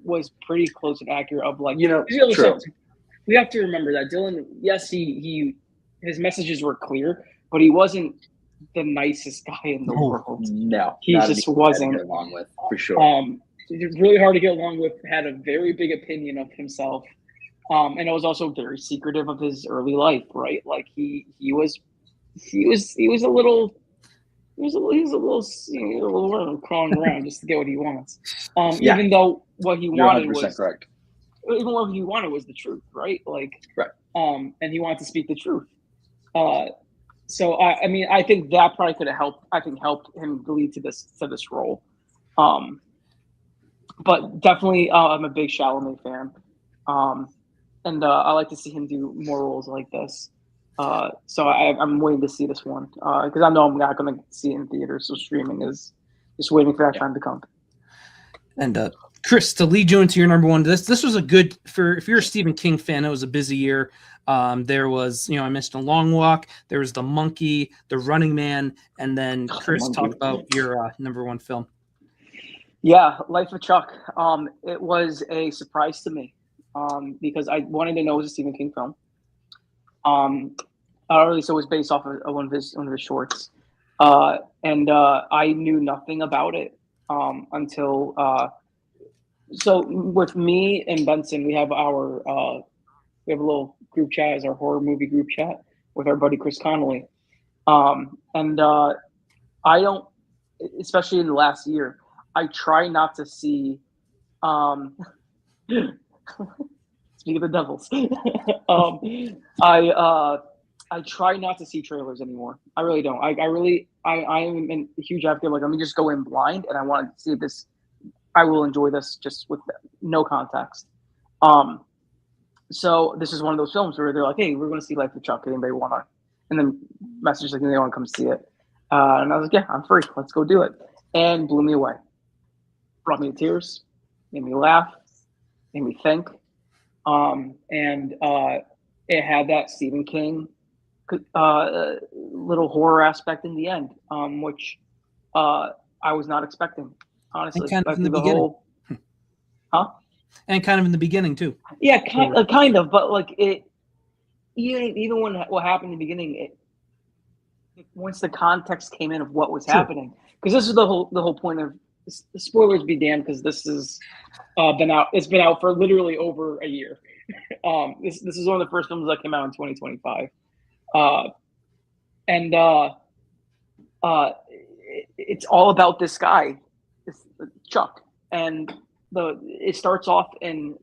was pretty close and accurate of
true.
We have to remember that Dylan, yes, his messages were clear, but he wasn't the nicest guy in the world.
No,
he just wasn't.
Get along with, for sure.
Really hard to get along with. Had a very big opinion of himself. And it was also very secretive of his early life, right? He was a little crawling around just to get what he wants. Even though what he wanted was
correct.
Even what he wanted was the truth, right?
Right.
And he wanted to speak the truth. So I think that probably could have helped. I think helped him lead to this role. but definitely, I'm a big Chalamet fan, and I like to see him do more roles like this. So I'm waiting to see this one because I know I'm not going to see it in theaters. So streaming is just waiting for that time to come.
And Chris, to lead you into your number one, this was a good for if you're a Stephen King fan. It was a busy year. There was, I mentioned A Long Walk. There was The Monkey, The Running Man, and then Chris talked about your number one film.
Yeah, Life of Chuck. It was a surprise to me because I wanted to know it was a Stephen King film. Or at least it was based off of one of his shorts, and I knew nothing about it until. So with me and Benson, we have a little group chat as our horror movie group chat with our buddy Chris Connolly, and I don't, especially in the last year, I try not to see. Speak of the devils, I try not to see trailers anymore. I really don't. I am a huge advocate. Like, let me just go in blind, and I want to see this. I will enjoy this just with no context. So this is one of those films where they're like, "Hey, we're going to see Life of Chuck. Anybody want to?" And then message like they want to come see it. And I was like, "Yeah, I'm free. Let's go do it." And blew me away. Brought me to tears. Made me laugh. Made me think. And it had that Stephen King little horror aspect in the end, which I was not expecting, honestly.
And kind of in the beginning. And kind of in the beginning too.
Yeah, kind of, but like it, even when what happened in the beginning, once the context came in of what was happening, because this is the whole point of spoilers be damned, because this is been out. It's been out for literally over a year. This is one of the first films that came out in 2025, and it's all about this guy, Chuck, and it starts off in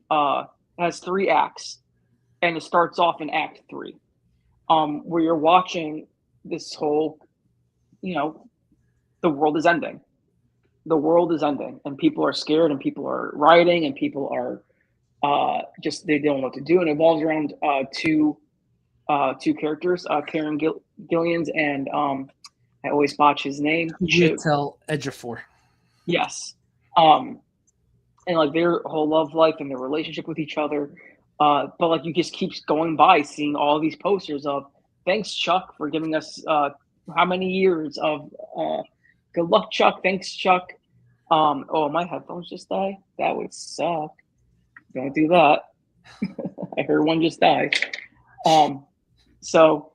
has 3 acts, and it starts off in Act 3, where you're watching this whole, the world is ending. The world is ending, and people are scared, and people are rioting, and people are just they don't know what to do, and it revolves around two characters, Karen Gillians and I always botch his name.
Chiwetel Ejiofor.
Yes, and like their whole love life and their relationship with each other, but like you just keep going by seeing all these posters of thanks Chuck for giving us how many years of good luck Chuck, thanks Chuck. Oh, my headphones just died. That would suck. Don't do that. I heard one just die. So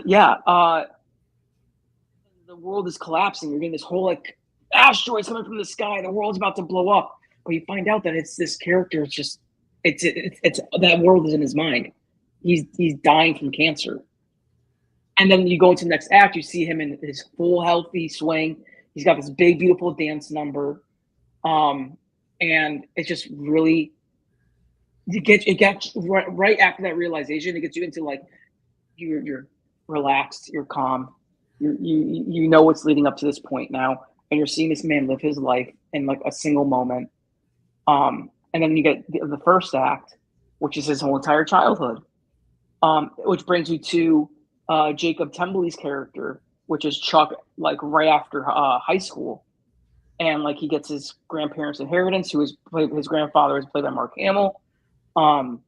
yeah, the world is collapsing. You're getting this whole like asteroids coming from the sky. The world's about to blow up. But you find out that it's this character. It's just it's that world is in his mind. He's dying from cancer. And then you go into the next act. You see him in his full healthy swing. He's got this big, beautiful dance number, and it's just really it gets right after that realization. It gets you into like you're relaxed, you're calm, you know what's leading up to this point now, and you're seeing this man live his life in like a single moment. And then you get the first act, which is his whole entire childhood, which brings you to Jacob Tremblay's character, which is Chuck, like right after high school, and like he gets his grandparents' inheritance. His grandfather is played by Mark Hamill, and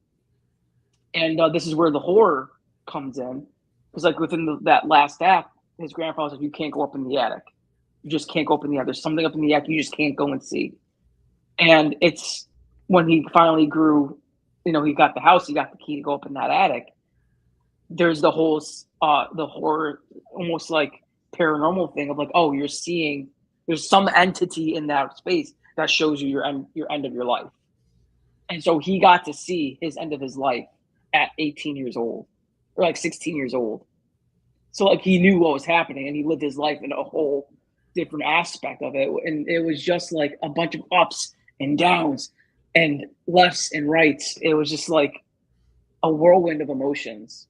this is where the horror comes in, because like within that last act, his grandfather's like, "You can't go up in the attic. You just can't go up in the attic. There's something up in the attic you just can't go and see." And it's when he finally grew, he got the house, he got the key to go up in that attic. There's the whole the horror, almost like paranormal thing of like, oh, you're seeing there's some entity in that space that shows you your end of your life. And so he got to see his end of his life at 18 years old, or like 16 years old. So like he knew what was happening, and he lived his life in a whole different aspect of it. And it was just like a bunch of ups and downs and lefts and rights. It was just like a whirlwind of emotions.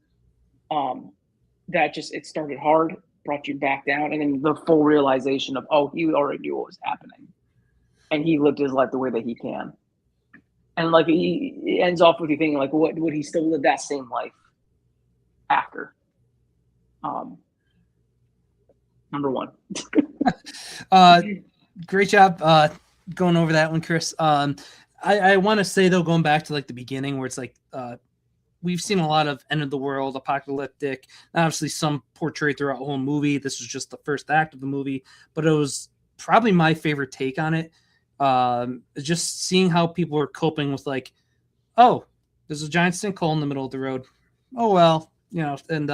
That just, it started hard, brought you back down, and then the full realization of, oh, he already knew what was happening. and he lived his life the way that he can. And like he ends off with you thinking like, what would he still live that same life after? Number one.
Great job going over that one, Chris. I want to say though, going back to like the beginning where it's like we've seen a lot of end of the world, apocalyptic, obviously some portrayed throughout the whole movie. This was just the first act of the movie, but it was probably my favorite take on it. Just seeing how people are coping with like, oh, there's a giant sinkhole in the middle of the road. Oh, well, you know, and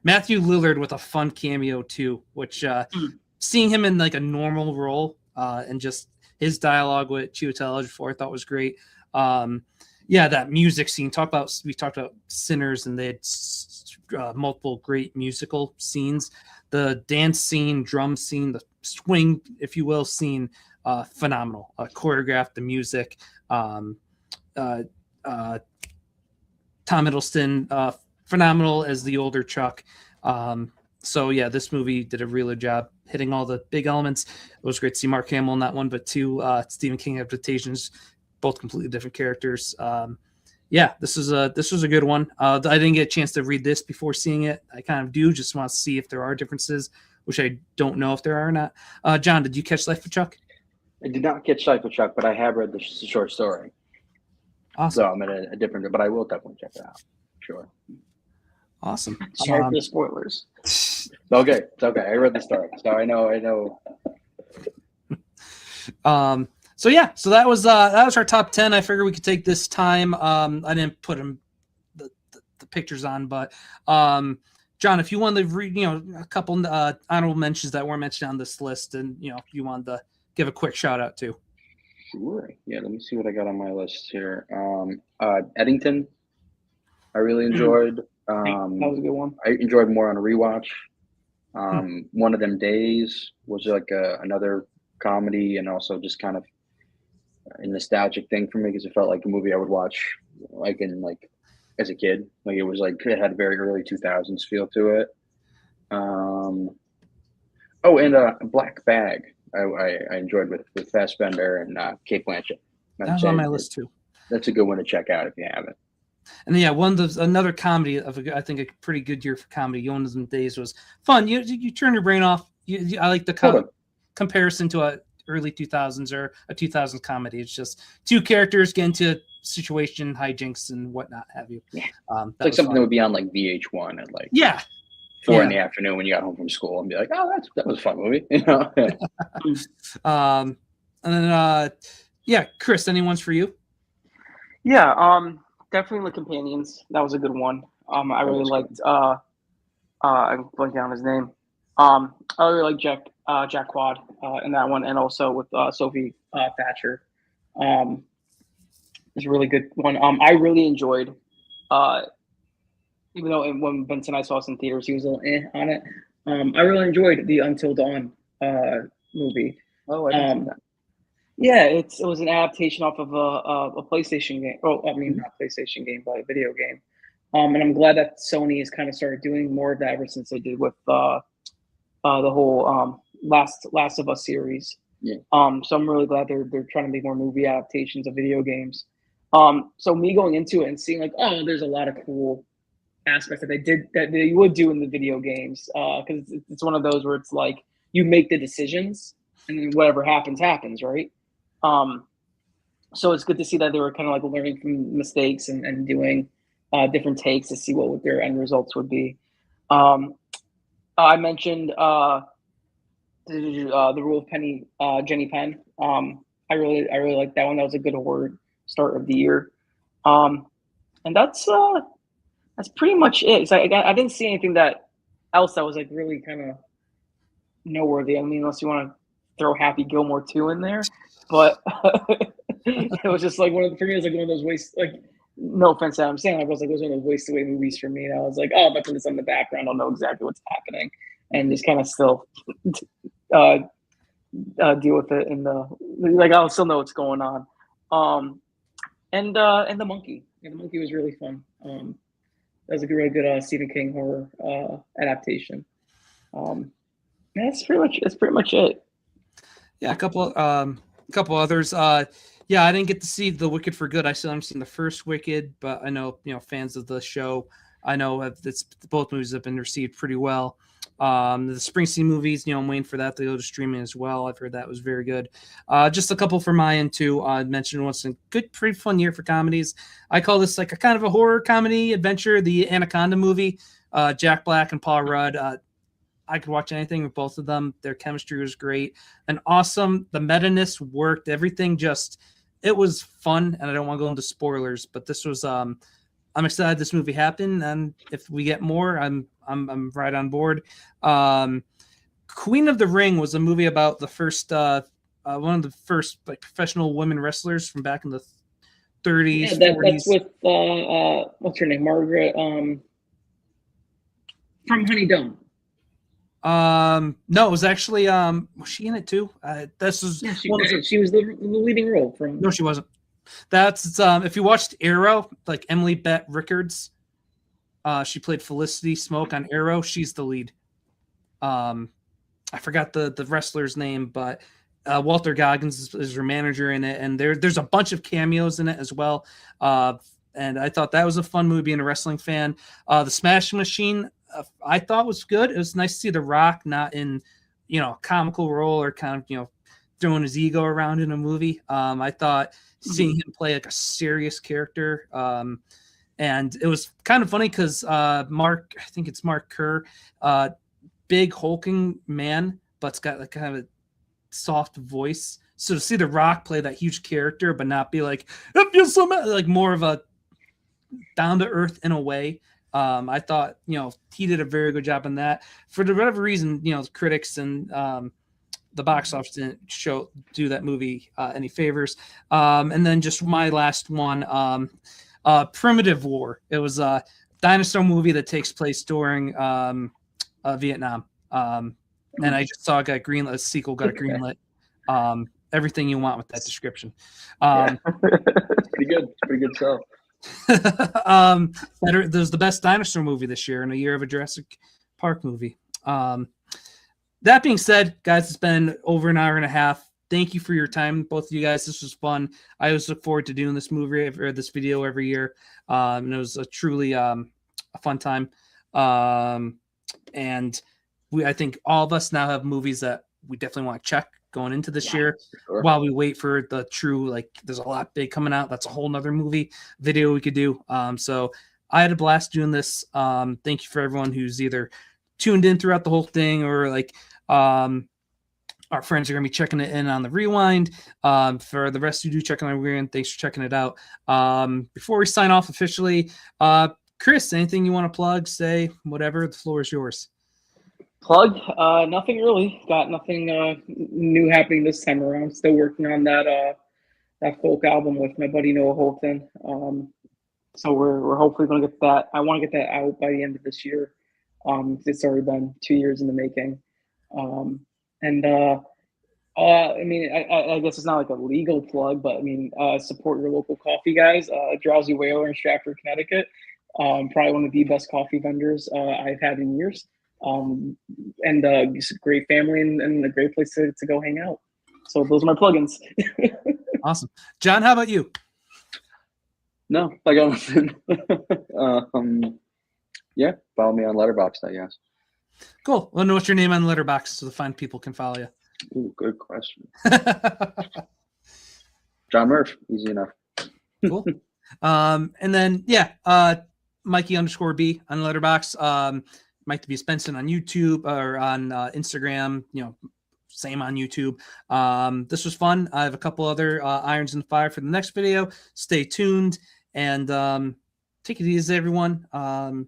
Matthew Lillard with a fun cameo too, which seeing him in like a normal role and just his dialogue with Chiwetel Ejiofor I thought was great. Yeah, that music scene. We talked about Sinners, and they had multiple great musical scenes. The dance scene, drum scene, the swing, if you will, scene, phenomenal. Choreographed, the music. Tom Hiddleston, phenomenal as the older Chuck. So yeah, this movie did a really good job hitting all the big elements. It was great to see Mark Hamill in that one, but two Stephen King adaptations, both completely different characters. Yeah, this was a good one. I didn't get a chance to read this before seeing it. I kind of do just want to see if there are differences, which I don't know if there are or not. John, did you catch Life of Chuck?
I did not catch Life of Chuck, but I have read the short story.
Awesome.
So I'm in a different, but I will definitely check it out. Sure.
Awesome.
Sorry for the spoilers.
It's okay. It's okay. I read the story, so I know.
So yeah, so that was our top 10. I figured we could take this time. I didn't put the pictures on, but John, if you wanted to read, a couple honorable mentions that weren't mentioned on this list, and if you wanted to give a quick shout out to.
Sure. Yeah. Let me see what I got on my list here. Eddington, I really enjoyed.
That was a good one.
I enjoyed more on a rewatch. One of Them Days was like another comedy, and also just kind of a nostalgic thing for me because it felt like a movie I would watch as a kid. Like it had a very early 2000s feel to it. Black Bag I enjoyed with Fassbender and Cate Blanchett.
That was on my list too.
That's a good one to check out if you haven't.
And yeah, another comedy I think a pretty good year for comedy. One of Them Days was fun. You turn your brain off. I like the comparison to a early 2000s or a 2000s comedy. It's just two characters get into situation hijinks and whatnot have you.
Yeah. It's like something that would be on like VH1 at like 4 in the afternoon when you got home from school and be like, oh, that was a fun movie.
And then Chris, any ones for you?
Yeah, definitely The Companions. That was a good one. I really liked I'm blanking on his name. I really like Jack Quad in that one, and also with Sophie Thatcher. It's a really good one. I really enjoyed, even though when Vincent and I saw us in theaters, he was a little on it. I really enjoyed the Until Dawn movie.
Oh, I didn't see that.
Yeah, it was an adaptation off of a PlayStation game. Oh, I mean, not PlayStation game, but a video game. And I'm glad that Sony has kind of started doing more of that ever since they did with the whole Last of Us series.
Yeah.
So I'm really glad they're trying to make more movie adaptations of video games. So me going into it and seeing like, oh, there's a lot of cool aspects that they would do in the video games, because it's one of those where it's like you make the decisions and then whatever happens, right? So it's good to see that they were kind of like learning from mistakes and doing different takes to see what their end results would be. I mentioned the Rule of Penny, Jenny Penn. I really like that one. That was a good award start of the year. And that's pretty much it. So I didn't see anything else that was like really kind of noteworthy. I mean, unless you want to throw Happy Gilmore 2 in there, but it was just like for me, it was like one of those waste, like, no offense that I'm saying, it was one of those waste away movies for me. And I was like, oh, if I put this on the background, I'll know exactly what's happening, and just kind of still deal with it. And I'll still know what's going on. And the Monkey. Yeah, the Monkey was really fun. That was a really good Stephen King horror adaptation. That's pretty much it.
Yeah, a couple a couple others. Yeah, I didn't get to see The Wicked for Good. I still haven't seen the first Wicked, but I know fans of the show. I know both movies have been received pretty well. The Springsteen movies, I'm waiting for that to go to streaming as well. I've heard that was very good. Just a couple for my end too. I mentioned once a good, pretty fun year for comedies. I call this like a kind of a horror comedy adventure. The Anaconda movie, Jack Black and Paul Rudd. I could watch anything with both of them. Their chemistry was great and awesome. The meta-ness worked. Everything it was fun. And I don't want to go into spoilers, but this was, I'm excited this movie happened. And if we get more, I'm right on board. Queen of the Ring was a movie about the first, one of the first like professional women wrestlers from back in the 30s, 40s.
That's with, what's her name? Margaret, from Honey Dome.
No, it was actually was she in it too? This was
she was the leading role from.
No, she wasn't. That's if you watched Arrow, like Emily Bett Rickards, she played Felicity Smoke on Arrow. She's the lead. I forgot the wrestler's name, but Walter Goggins is her manager in it, and there's a bunch of cameos in it as well. And I thought that was a fun movie. Being a wrestling fan, the Smash Machine. I thought was good. It was nice to see The Rock not in, comical role or kind of, throwing his ego around in a movie. I thought seeing him play like a serious character. And it was kind of funny because I think it's Mark Kerr, big hulking man, but's got like kind of a soft voice. So to see The Rock play that huge character, but not be like, it feels so mad, like more of a down to earth in a way. I thought, he did a very good job on that. For whatever reason, the critics and the box office didn't do that movie any favors. And then just my last one, Primitive War. It was a dinosaur movie that takes place during Vietnam. And I just saw it got greenlit. A sequel got greenlit. Everything you want with that description.
Pretty good. Pretty good stuff.
There's the best dinosaur movie this year in a year of a Jurassic Park movie. That being said, guys, it's been over an hour and a half. Thank you for your time, both of you guys. This was fun. I always look forward to doing this movie or this video every year. And it was a truly a fun time. And I think all of us now have movies that we definitely want to check going into this year while we wait for the true, like there's a lot big coming out. That's a whole nother movie video we could do. So I had a blast doing this. Thank you for everyone who's either tuned in throughout the whole thing or like our friends are going to be checking it in on the rewind. For the rest of you do check on the rewind, thanks for checking it out. Before we sign off officially, Chris, anything you want to plug, say, whatever, the floor is yours.
Plug? Nothing really. Got nothing new happening this time around. Still working on that folk album with my buddy Noah Holton. So we're hopefully going to get that. I want to get that out by the end of this year. It's already been 2 years in the making. I mean, I guess it's not like a legal plug, but I mean, support your local coffee guys. Drowsy Whaler in Stratford, Connecticut. Probably one of the best coffee vendors I've had in years. It's a great family and a great place to go hang out. So those are my plugins.
Awesome. John, how about you?
No, I got nothing. Yeah, follow me on Letterboxd, I guess.
Cool. Well, what's your name on Letterboxd so the fine people can follow you?
Ooh, good question. John Murph, easy enough.
Cool. And then Mikey_B on Letterboxd. Mike to be Spencer on YouTube or on Instagram. Same on YouTube. This was fun. I have a couple other irons in the fire for the next video. Stay tuned and take it easy, everyone. And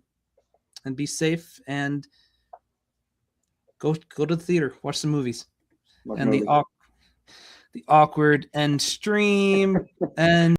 be safe and go to the theater, watch some movies. The awkward end stream and